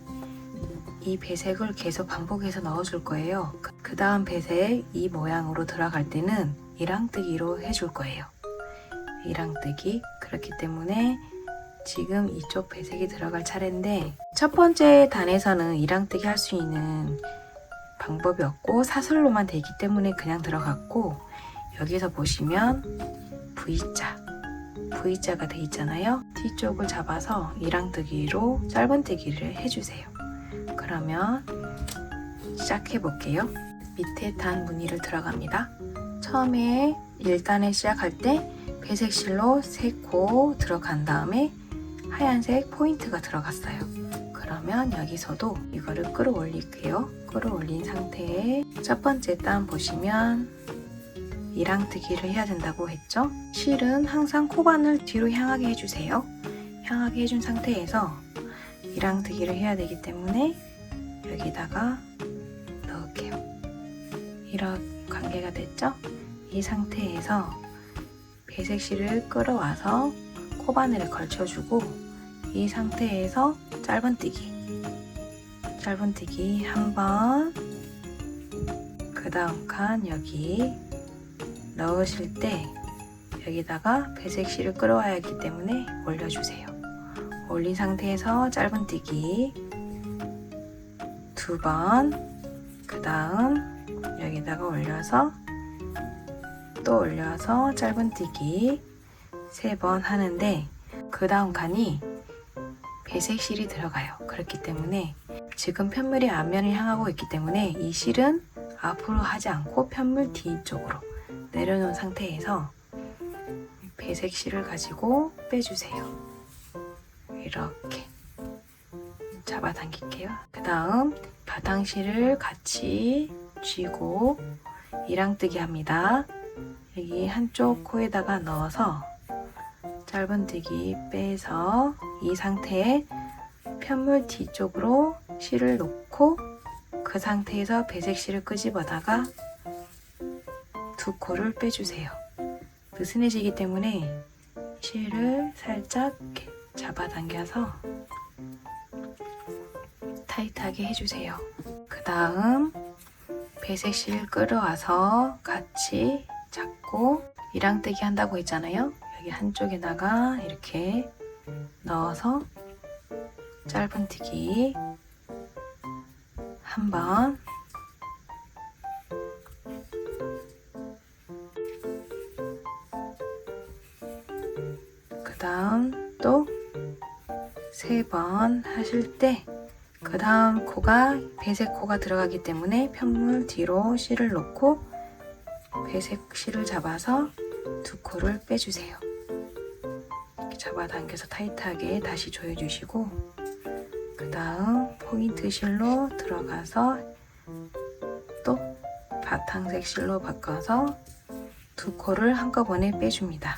이 배색을 계속 반복해서 넣어줄 거예요. 그 다음 배색 이 모양으로 들어갈 때는 이랑뜨기로 해줄 거예요. 이랑뜨기. 그렇기 때문에 지금 이쪽 배색이 들어갈 차례인데 첫 번째 단에서는 이랑뜨기 할 수 있는 방법이 없고 사슬로만 되기 때문에 그냥 들어갔고 여기서 보시면 V자가 돼 있잖아요. 뒤쪽을 잡아서 이랑뜨기로 짧은뜨기를 해주세요. 그러면 시작해 볼게요. 밑에 단 무늬를 들어갑니다. 처음에 1단에 시작할 때 배색실로 3코 들어간 다음에 하얀색 포인트가 들어갔어요. 그러면 여기서도 이거를 끌어올릴게요. 끌어올린 상태에 첫 번째 단 보시면 이랑뜨기를 해야 된다고 했죠? 실은 항상 코바늘 뒤로 향하게 해주세요. 향하게 해준 상태에서 이랑뜨기를 해야 되기 때문에 여기다가 넣을게요. 이런 관계가 됐죠? 이 상태에서 배색실을 끌어와서 코바늘에 걸쳐주고 이 상태에서 짧은뜨기 한번 그 다음 칸 여기 넣으실 때 여기다가 배색실을 끌어와야 하기 때문에 올려주세요. 올린 상태에서 짧은뜨기 두 번, 그 다음 여기다가 올려서 또 올려서 짧은뜨기 3번 하는데 그 다음 칸이 배색실이 들어가요. 그렇기 때문에 지금 편물이 앞면을 향하고 있기 때문에 이 실은 앞으로 하지 않고 편물 뒤쪽으로 내려놓은 상태에서 배색실을 가지고 빼주세요. 이렇게 잡아당길게요. 그 다음 바탕실을 같이 쥐고 이랑뜨기 합니다. 여기 한쪽 코에다가 넣어서 짧은뜨기 빼서 이 상태에 편물 뒤쪽으로 실을 놓고 그 상태에서 배색실을 끄집어다가 두 코를 빼주세요. 느슨해지기 때문에 실을 살짝 이렇게 잡아당겨서 타이트하게 해주세요. 그 다음 배색실 끌어와서 같이 잡고 이랑뜨기 한다고 했잖아요. 여기 한쪽에다가 이렇게 넣어서 짧은뜨기 한번 그 다음 또 3번 하실 때 그 다음 코가 배색 코가 들어가기 때문에 편물 뒤로 실을 놓고 배색 실을 잡아서 두 코를 빼주세요. 이렇게 잡아당겨서 타이트하게 다시 조여주시고 그 다음 포인트 실로 들어가서 또 바탕색 실로 바꿔서 두 코를 한꺼번에 빼줍니다.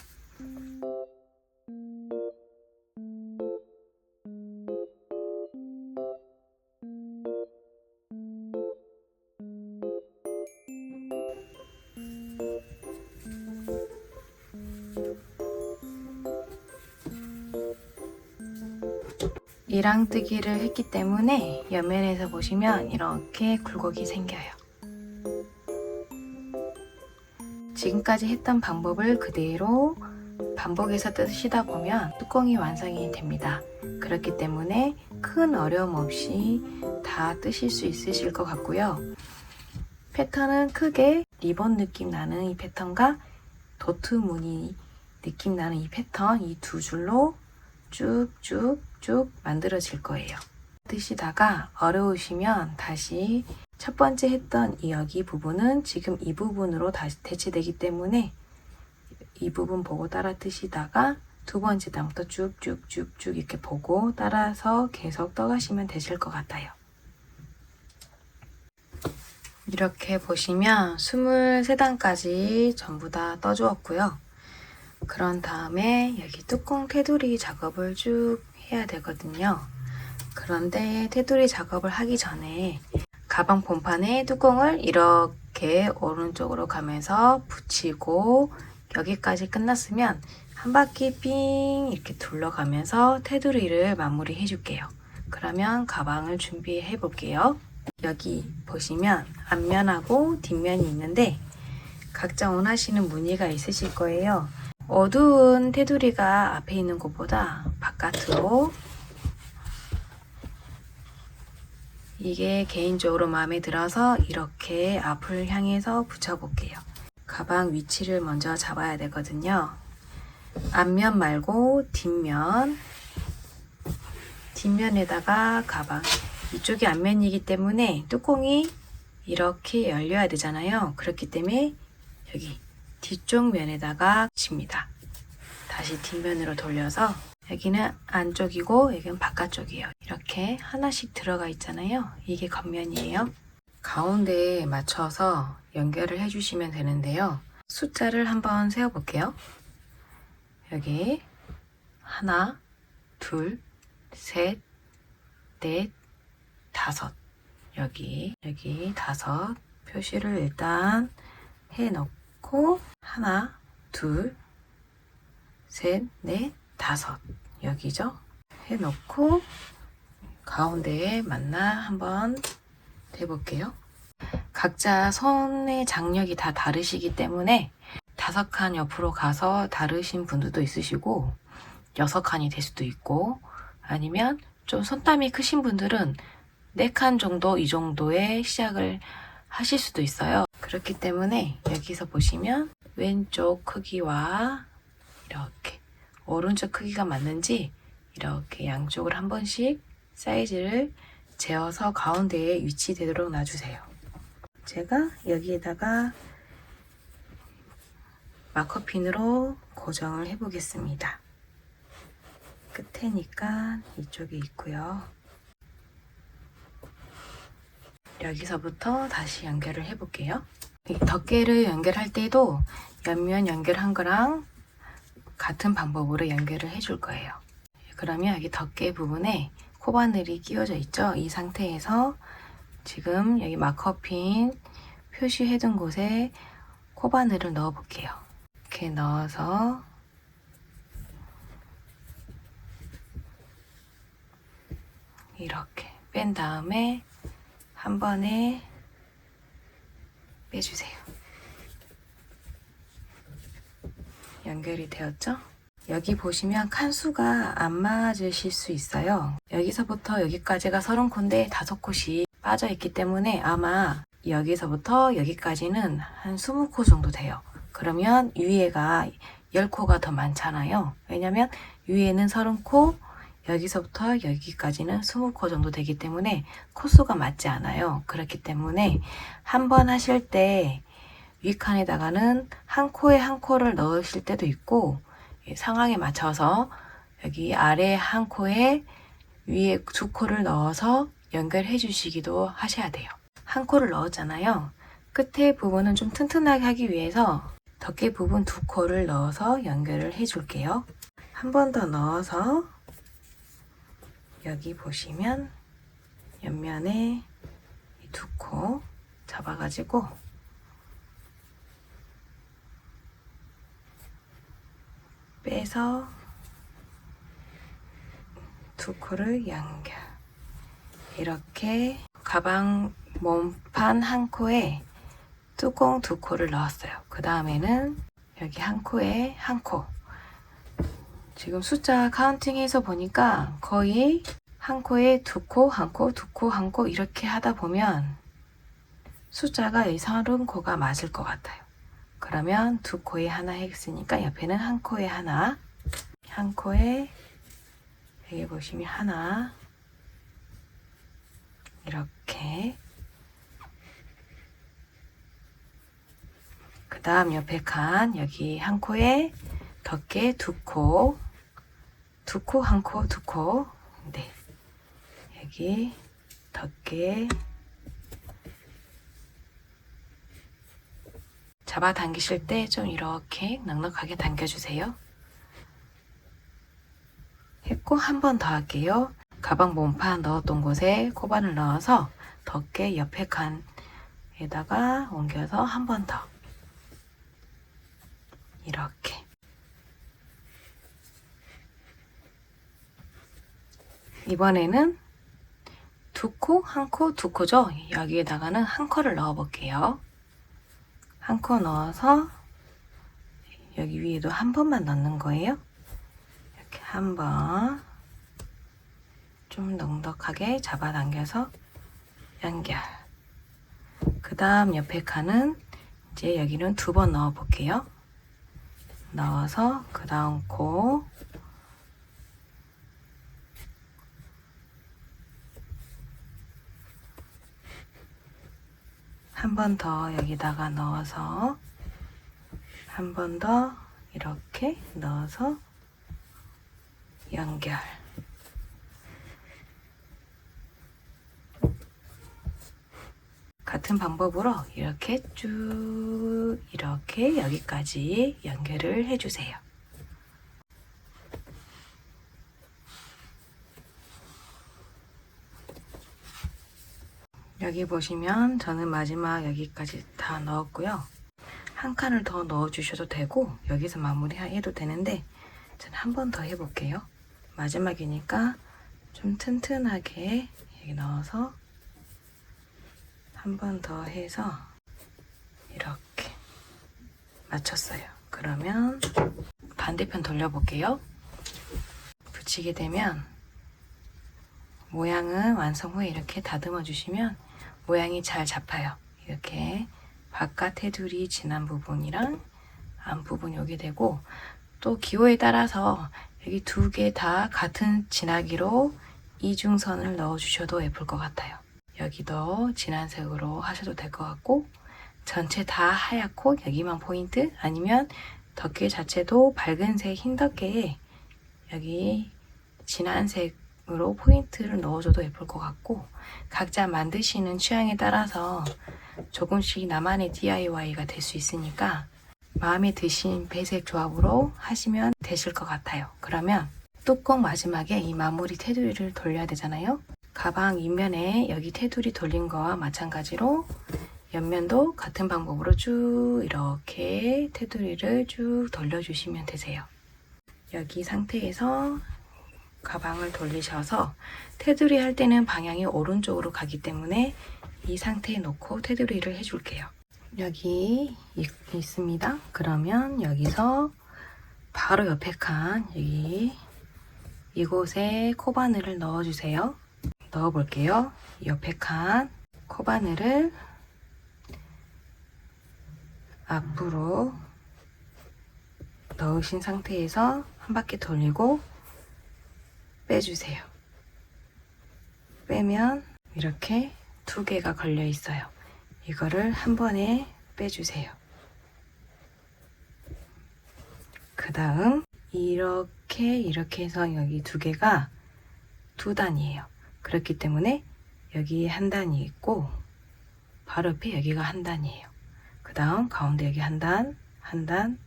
이랑뜨기를 했기 때문에 옆면에서 보시면 이렇게 굴곡이 생겨요. 지금까지 했던 방법을 그대로 반복해서 뜨시다 보면 뚜껑이 완성이 됩니다. 그렇기 때문에 큰 어려움 없이 다 뜨실 수 있으실 것 같고요. 패턴은 크게 리본 느낌 나는 이 패턴과 도트 무늬 느낌 나는 이 패턴 이 두 줄로 쭉쭉쭉 만들어질 거예요. 뜨시다가 어려우시면 다시 첫 번째 했던 이 여기 부분은 지금 이 부분으로 다시 대체되기 때문에 이 부분 보고 따라 뜨시다가 두 번째 단부터 쭉쭉쭉쭉 이렇게 보고 따라서 계속 떠가시면 되실 것 같아요. 이렇게 보시면 23단까지 전부 다 떠주었고요. 그런 다음에 여기 뚜껑 테두리 작업을 쭉 해야 되거든요. 그런데 테두리 작업을 하기 전에 가방 본판에 뚜껑을 이렇게 오른쪽으로 가면서 붙이고 여기까지 끝났으면 한 바퀴 삥 이렇게 둘러가면서 테두리를 마무리 해줄게요. 그러면 가방을 준비해 볼게요. 여기 보시면 앞면하고 뒷면이 있는데 각자 원하시는 무늬가 있으실 거예요. 어두운 테두리가 앞에 있는 것보다 바깥으로, 이게 개인적으로 마음에 들어서 이렇게 앞을 향해서 붙여볼게요. 가방 위치를 먼저 잡아야 되거든요. 앞면 말고 뒷면에다가 가방, 이쪽이 앞면이기 때문에 뚜껑이 이렇게 열려야 되잖아요. 그렇기 때문에 여기 뒤쪽 면에다가 붙입니다. 다시 뒷면으로 돌려서 여기는 안쪽이고 여기는 바깥쪽이에요. 이렇게 하나씩 들어가 있잖아요. 이게 겉면이에요. 가운데에 맞춰서 연결을 해주시면 되는데요. 숫자를 한번 세어볼게요. 여기 하나, 둘, 셋, 넷, 다섯. 여기 다섯 표시를 일단 해놓고 하나, 둘, 셋, 넷, 다섯. 여기죠? 해놓고 가운데에 맞나 한번 대볼게요. 각자 손의 장력이 다 다르시기 때문에 5칸 옆으로 가서 다르신 분들도 있으시고 6칸이 될 수도 있고, 아니면 좀 손땀이 크신 분들은 4칸 정도, 이 정도의 시작을 하실 수도 있어요. 그렇기 때문에 여기서 보시면 왼쪽 크기와 이렇게 오른쪽 크기가 맞는지 이렇게 양쪽을 한 번씩 사이즈를 재어서 가운데에 위치되도록 놔주세요. 제가 여기에다가 마커핀으로 고정을 해 보겠습니다. 끝에니까 이쪽에 있고요. 여기서부터 다시 연결을 해 볼게요. 덮개를 연결할 때도 옆면 연결한 거랑 같은 방법으로 연결을 해 줄 거예요. 그러면 여기 덮개 부분에 코바늘이 끼워져 있죠. 이 상태에서 지금 여기 마커핀 표시해둔 곳에 코바늘을 넣어 볼게요. 이렇게 넣어서 이렇게 뺀 다음에 한 번에 빼주세요. 연결이 되었죠? 여기 보시면 칸수가 안 맞으실 수 있어요. 여기서부터 여기까지가 30코인데 5콧이 빠져 있기 때문에 아마 여기서부터 여기까지는 한 20코 정도 돼요. 그러면 위에가 10코가 더 많잖아요. 왜냐면 위에는 30코, 여기서부터 여기까지는 20코 정도 되기 때문에 코수가 맞지 않아요. 그렇기 때문에 한 번 하실 때 윗칸에다가는 한 코에 한 코를 넣으실 때도 있고, 상황에 맞춰서 여기 아래 한 코에 위에 2코를 넣어서 연결해 주시기도 하셔야 돼요. 한 코를 넣었잖아요. 끝에 부분은 좀 튼튼하게 하기 위해서 덮개 부분 2코를 넣어서 연결을 해 줄게요. 한 번 더 넣어서 여기 보시면 옆면에 2코 잡아가지고 빼서 2코를 연결. 이렇게 가방 몸판 한 코에 뚜껑 2코를 넣었어요. 그 다음에는 여기 한 코에 한 코. 지금 숫자 카운팅해서 보니까 거의 한 코에 2코, 한 코, 2코, 한 코 이렇게 하다 보면 숫자가 이 30코가 맞을 것 같아요. 그러면 2코에 하나 했으니까 옆에는 한 코에 하나, 한 코에 여기 보시면 하나, 이렇게. 그 다음 옆에 칸 여기 한 코에 덮개 2코, 2코, 한 코, 2코. 네, 여기 덮개 잡아 당기실 때 좀 이렇게 넉넉하게 당겨주세요. 했고 한 번 더 할게요. 가방 몸판 넣었던 곳에 코바늘 넣어서 덮개 옆에 칸에다가 옮겨서 한 번 더 이렇게. 이번에는 두 코, 한 코, 두 코죠? 여기에다가는 한 코를 넣어 볼게요. 한 코 넣어서 여기 위에도 한 번만 넣는 거예요. 이렇게 한 번 좀 넉넉하게 잡아당겨서 연결. 그 다음 옆에 칸은 이제 여기는 두 번 넣어 볼게요. 넣어서 그 다음 코 한 번 더 여기다가 넣어서 한 번 더 이렇게 넣어서 연결. 같은 방법으로 이렇게 쭉 이렇게 여기까지 연결을 해주세요. 여기 보시면 저는 마지막 여기까지 다 넣었고요. 한 칸을 더 넣어 주셔도 되고 여기서 마무리해도 되는데 저는 한 번 더 해볼게요. 마지막이니까 좀 튼튼하게 여기 넣어서 한 번 더 해서 이렇게 맞췄어요. 그러면 반대편 돌려볼게요. 붙이게 되면 모양은 완성 후에 이렇게 다듬어 주시면 모양이 잘 잡혀요. 이렇게 바깥 테두리 진한 부분이랑 안 부분이 오게 되고, 또 기호에 따라서 여기 두 개 다 같은 진하기로 이중선을 넣어 주셔도 예쁠 것 같아요. 여기도 진한 색으로 하셔도 될 것 같고, 전체 다 하얗고 여기만 포인트, 아니면 덮개 자체도 밝은색 흰 덮개에 여기 진한 색으로 포인트를 넣어줘도 예쁠 것 같고, 각자 만드시는 취향에 따라서 조금씩 나만의 DIY가 될 수 있으니까 마음에 드신 배색 조합으로 하시면 되실 것 같아요. 그러면 뚜껑 마지막에 이 마무리 테두리를 돌려야 되잖아요. 가방 윗면에 여기 테두리 돌린 거와 마찬가지로 옆면도 같은 방법으로 쭉 이렇게 테두리를 쭉 돌려주시면 되세요. 여기 상태에서 가방을 돌리셔서 테두리 할 때는 방향이 오른쪽으로 가기 때문에 이 상태에 놓고 테두리를 해줄게요. 여기 있습니다. 그러면 여기서 바로 옆에 칸 여기 이곳에 코바늘을 넣어주세요. 넣어 볼게요. 옆에 칸 코바늘을 앞으로 넣으신 상태에서 한 바퀴 돌리고 빼주세요. 빼면 이렇게 두 개가 걸려 있어요. 이거를 한 번에 빼주세요. 그 다음 이렇게 해서 여기 두 개가 두 단이에요. 그렇기 때문에 여기 한 단이 있고 바로 옆에 여기가 한 단이에요. 그 다음 가운데 여기 한 단, 한 단,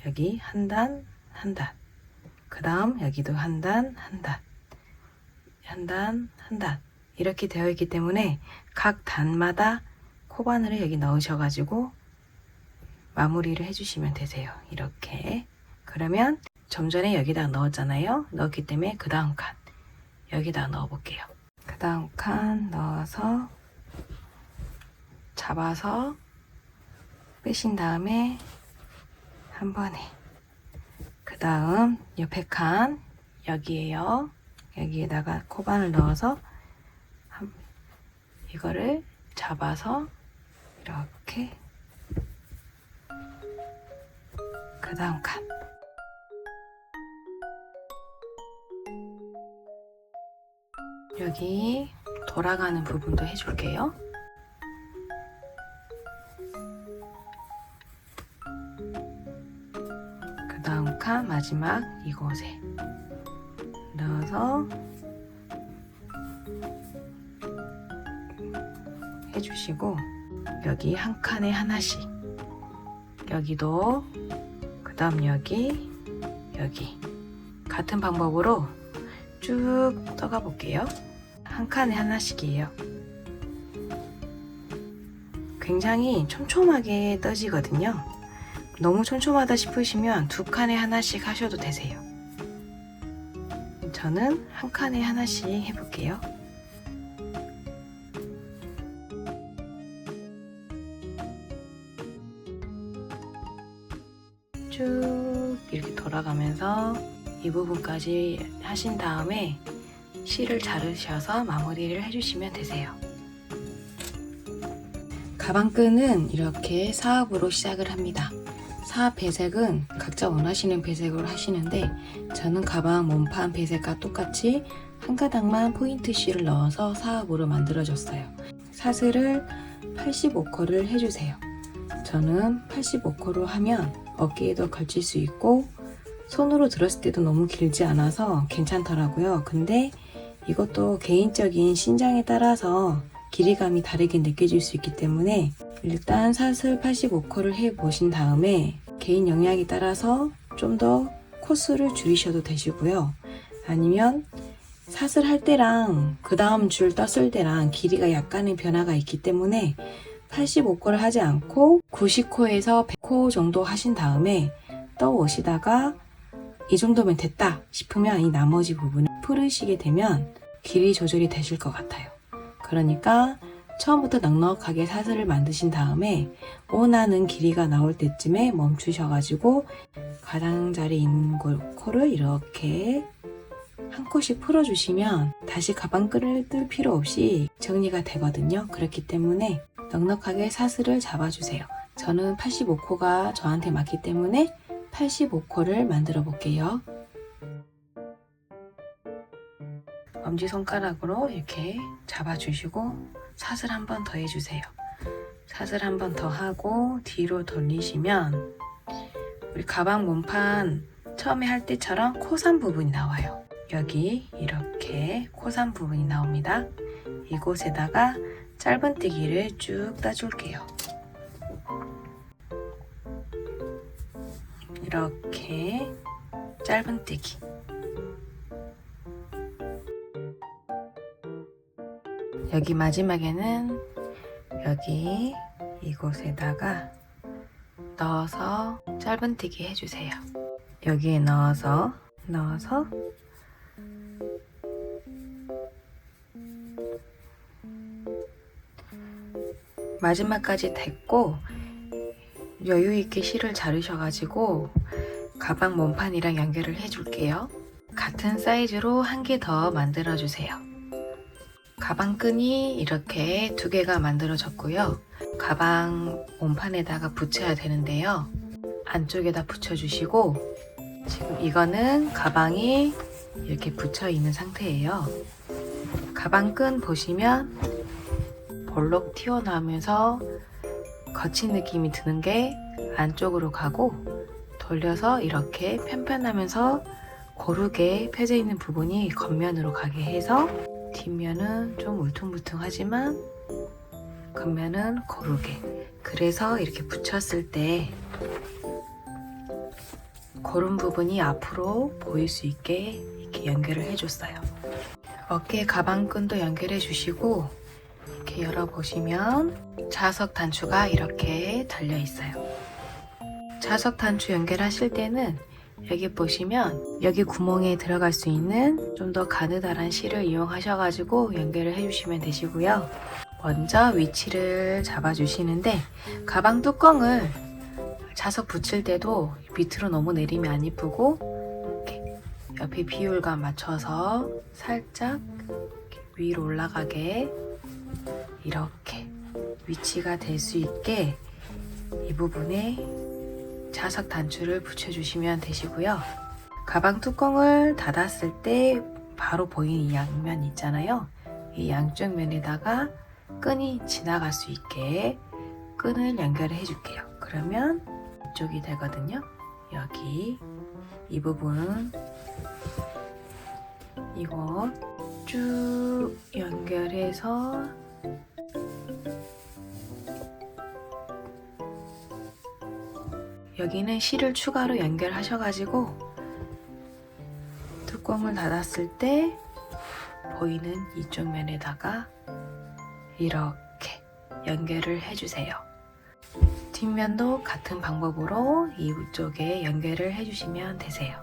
여기 한 단, 한 단. 그 다음 여기도 한 단, 한 단, 한 단, 한 단. 이렇게 되어 있기 때문에 각 단마다 코바늘을 여기 넣으셔가지고 마무리를 해주시면 되세요. 이렇게. 그러면 좀 전에 여기다 넣었잖아요. 넣었기 때문에 그 다음 칸 여기다 넣어 볼게요. 그 다음 칸 넣어서 잡아서 빼신 다음에 한 번에, 그 다음 옆에 칸 여기에요. 여기에다가 코바늘 넣어서 이거를 잡아서 이렇게, 그 다음 칸 여기 돌아가는 부분도 해줄게요. 그 다음 칸 마지막 이곳에 넣어서 해주시고, 여기 한 칸에 하나씩, 여기도, 그 다음 여기 같은 방법으로 쭉 떠가 볼게요. 한 칸에 하나씩이에요. 굉장히 촘촘하게 떠지거든요. 너무 촘촘하다 싶으시면 두 칸에 하나씩 하셔도 되세요. 저는 한 칸에 하나씩 해볼게요. 쭉 이렇게 돌아가면서 이 부분까지 하신 다음에 실을 자르셔서 마무리를 해주시면 되세요. 가방끈은 이렇게 사압으로 시작을 합니다. 사압 배색은 각자 원하시는 배색으로 하시는데 저는 가방 몸판 배색과 똑같이 한 가닥만 포인트 실을 넣어서 사압으로 만들어줬어요. 사슬을 85코를 해주세요. 저는 85코로 하면 어깨에도 걸칠 수 있고 손으로 들었을 때도 너무 길지 않아서 괜찮더라고요. 근데 이것도 개인적인 신장에 따라서 길이감이 다르게 느껴질 수 있기 때문에 일단 사슬 85코를 해보신 다음에 개인 영역에 따라서 좀 더 코수를 줄이셔도 되시고요. 아니면 사슬 할 때랑 그 다음 줄 떴을 때랑 길이가 약간의 변화가 있기 때문에 85코를 하지 않고 90코에서 100코 정도 하신 다음에 떠오시다가 이 정도면 됐다 싶으면 이 나머지 부분을 풀으시게 되면 길이 조절이 되실 것 같아요. 그러니까 처음부터 넉넉하게 사슬을 만드신 다음에 원하는 길이가 나올 때쯤에 멈추셔가지고 가장자리 있는 코를 이렇게 한 코씩 풀어주시면 다시 가방끈을 뜰 필요 없이 정리가 되거든요. 그렇기 때문에 넉넉하게 사슬을 잡아주세요. 저는 85코가 저한테 맞기 때문에 85코를 만들어 볼게요. 엄지손가락으로 이렇게 잡아주시고 사슬 한 번 더 해주세요. 사슬 한 번 더 하고 뒤로 돌리시면 우리 가방 몸판 처음에 할 때처럼 코산 부분이 나와요. 여기 이렇게 코산 부분이 나옵니다. 이곳에다가 짧은뜨기를 쭉 따줄게요. 이렇게 짧은뜨기. 여기 마지막에는 여기 이곳에다가 넣어서 짧은뜨기 해주세요. 여기에 넣어서 마지막까지 됐고 여유있게 실을 자르셔가지고 가방 몸판이랑 연결을 해줄게요. 같은 사이즈로 한 개 더 만들어주세요. 가방끈이 이렇게 두 개가 만들어졌고요. 가방 몸판에다가 붙여야 되는데요. 안쪽에다 붙여주시고 지금 이거는 가방이 이렇게 붙여 있는 상태예요. 가방끈 보시면 볼록 튀어나오면서 거친 느낌이 드는 게 안쪽으로 가고 돌려서 이렇게 편편하면서 고르게 펴져 있는 부분이 겉면으로 가게 해서 뒷면은 좀 울퉁불퉁하지만 겉면은 고르게, 그래서 이렇게 붙였을 때 고른 부분이 앞으로 보일 수 있게 이렇게 연결을 해줬어요. 어깨 가방끈도 연결해 주시고 이렇게 열어보시면 자석 단추가 이렇게 달려 있어요. 자석 단추 연결하실 때는 여기 보시면 여기 구멍에 들어갈 수 있는 좀 더 가느다란 실을 이용하셔가지고 연결을 해주시면 되시고요. 먼저 위치를 잡아주시는데 가방 뚜껑을 자석 붙일 때도 밑으로 너무 내리면 안 이쁘고 이렇게 옆에 비율감 맞춰서 살짝 위로 올라가게 이렇게 위치가 될 수 있게 이 부분에 자석 단추를 붙여주시면 되시고요. 가방 뚜껑을 닫았을 때 바로 보이는 이 양면 있잖아요. 이 양쪽 면에다가 끈이 지나갈 수 있게 끈을 연결을 해줄게요. 그러면 이쪽이 되거든요. 여기 이 부분 이거 쭉 연결해서 여기는 실을 추가로 연결하셔가지고 뚜껑을 닫았을 때 보이는 이쪽 면에다가 이렇게 연결을 해주세요. 뒷면도 같은 방법으로 이쪽에 연결을 해주시면 되세요.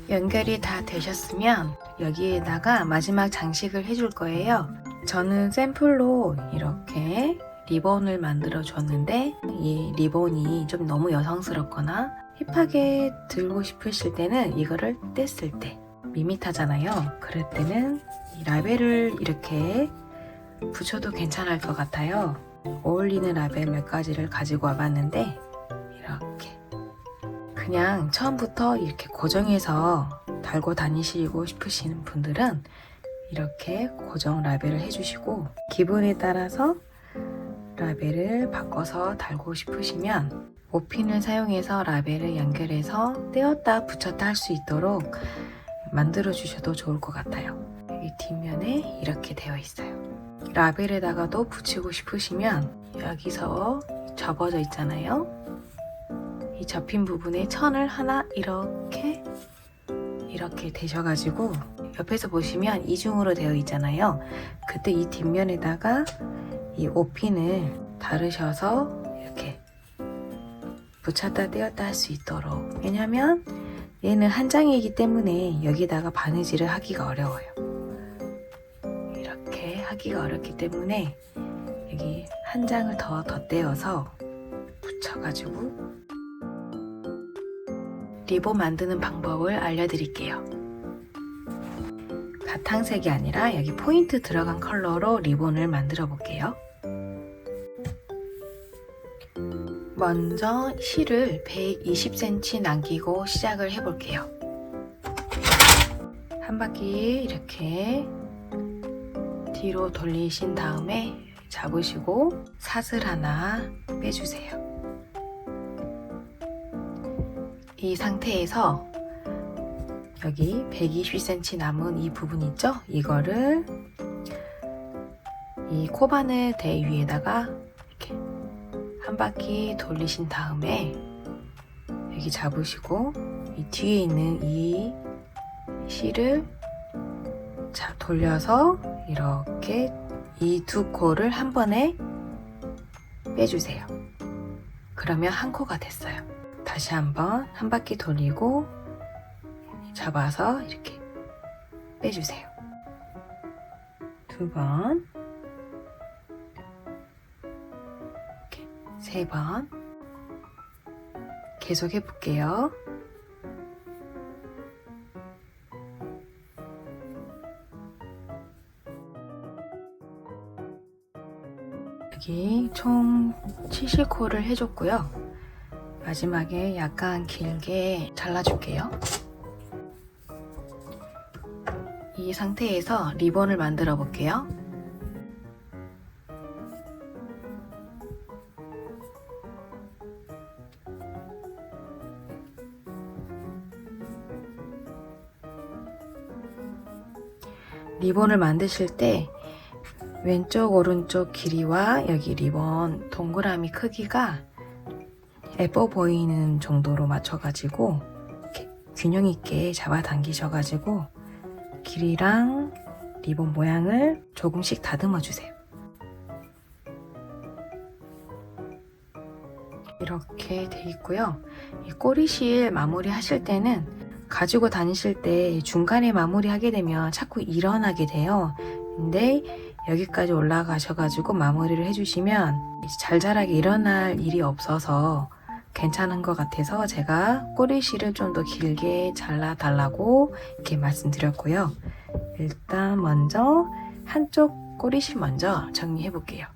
연결이 다 되셨으면 여기에다가 마지막 장식을 해줄 거예요. 저는 샘플로 이렇게 리본을 만들어 줬는데 이 리본이 좀 너무 여성스럽거나 힙하게 들고 싶으실 때는 이거를 뗐을 때 밋밋하잖아요. 그럴 때는 이 라벨을 이렇게 붙여도 괜찮을 것 같아요. 어울리는 라벨 몇 가지를 가지고 와봤는데 이렇게 그냥 처음부터 이렇게 고정해서 달고 다니시고 싶으신 분들은 이렇게 고정 라벨을 해주시고, 기분에 따라서 라벨을 바꿔서 달고 싶으시면 옷핀을 사용해서 라벨을 연결해서 떼었다 붙였다 할 수 있도록 만들어 주셔도 좋을 것 같아요. 이 뒷면에 이렇게 되어 있어요. 라벨에다가도 붙이고 싶으시면 여기서 접어져 있잖아요. 이 접힌 부분에 천을 하나 이렇게 대셔가지고 옆에서 보시면 이중으로 되어 있잖아요. 그때 이 뒷면에다가 이 옷핀을 다르셔서 이렇게 붙였다 떼었다 할 수 있도록. 왜냐면 얘는 한 장이기 때문에 여기다가 바느질을 하기가 어려워요. 이렇게 하기가 어렵기 때문에 여기 한 장을 더 떼어서 붙여가지고 리본 만드는 방법을 알려드릴게요. 바탕색이 아니라 여기 포인트 들어간 컬러로 리본을 만들어 볼게요. 먼저 실을 120cm 남기고 시작을 해볼게요. 한 바퀴 이렇게 뒤로 돌리신 다음에 잡으시고 사슬 하나 빼주세요. 이 상태에서 여기 120cm 남은 이 부분 있죠? 이거를 이 코바늘 대 위에다가 이렇게 한 바퀴 돌리신 다음에 여기 잡으시고 이 뒤에 있는 이 실을 돌려서 이렇게 이 두 코를 한 번에 빼주세요. 그러면 한 코가 됐어요. 다시 한번 한 바퀴 돌리고 잡아서 이렇게 빼주세요. 두 번, 이렇게 세 번 계속 해볼게요. 여기 총 70코를 해줬고요. 마지막에 약간 길게 잘라줄게요. 이 상태에서 리본을 만들어 볼게요. 리본을 만드실 때 왼쪽 오른쪽 길이와 여기 리본 동그라미 크기가 예뻐 보이는 정도로 맞춰가지고 이렇게 균형 있게 잡아당기셔가지고 길이랑 리본 모양을 조금씩 다듬어 주세요. 이렇게 돼 있고요. 이 꼬리실 마무리 하실 때는 가지고 다니실 때 중간에 마무리 하게 되면 자꾸 일어나게 돼요. 근데 여기까지 올라가셔가지고 마무리를 해주시면 잘 자라게 일어날 일이 없어서 괜찮은 것 같아서 제가 꼬리실을 좀 더 길게 잘라 달라고 이렇게 말씀드렸고요. 일단 먼저 한쪽 꼬리실 먼저 정리해 볼게요.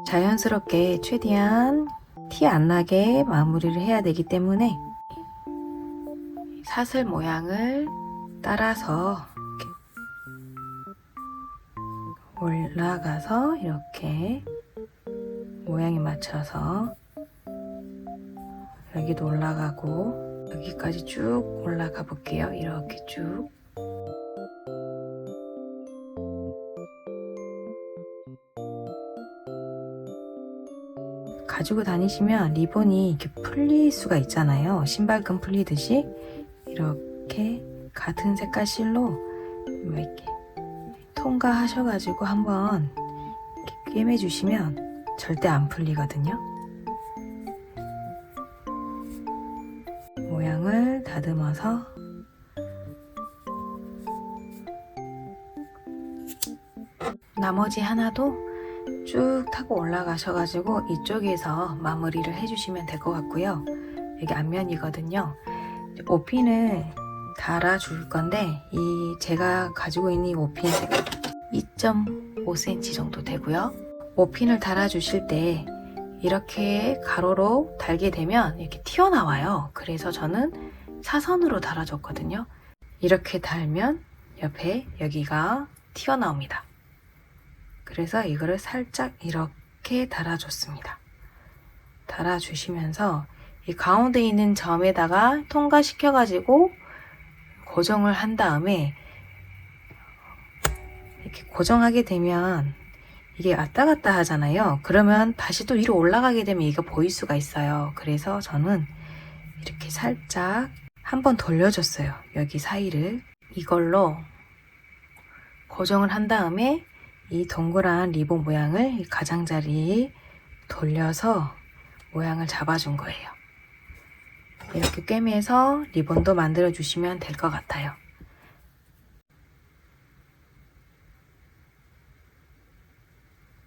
자연스럽게 최대한 티 안 나게 마무리를 해야 되기 때문에 사슬 모양을 따라서 이렇게 올라가서 이렇게 모양에 맞춰서 여기도 올라가고 여기까지 쭉 올라가 볼게요. 이렇게 쭉. 가지고 다니시면 리본이 이렇게 풀릴 수가 있잖아요. 신발끈 풀리듯이 이렇게 같은 색깔 실로 이렇게 통과하셔가지고 한번 꿰매주시면 절대 안 풀리거든요. 모양을 다듬어서 나머지 하나도 쭉 타고 올라가셔가지고 이쪽에서 마무리를 해주시면 될 것 같고요. 여기 앞면이거든요. 옷핀을 달아줄 건데 제가 가지고 있는 이 옷핀 2.5cm 정도 되고요. 옷핀을 달아주실 때 이렇게 가로로 달게 되면 이렇게 튀어나와요. 그래서 저는 사선으로 달아줬거든요. 이렇게 달면 옆에 여기가 튀어나옵니다. 그래서 이거를 살짝 이렇게 달아줬습니다. 달아주시면서 이 가운데 있는 점에다가 통과시켜가지고 고정을 한 다음에 이렇게 고정하게 되면 이게 왔다 갔다 하잖아요. 그러면 다시 또 위로 올라가게 되면 이가 보일 수가 있어요. 그래서 저는 이렇게 살짝 한번 돌려줬어요. 여기 사이를 이걸로 고정을 한 다음에 이 동그란 리본 모양을 가장자리 돌려서 모양을 잡아준 거예요. 이렇게 꿰매서 리본도 만들어 주시면 될 것 같아요.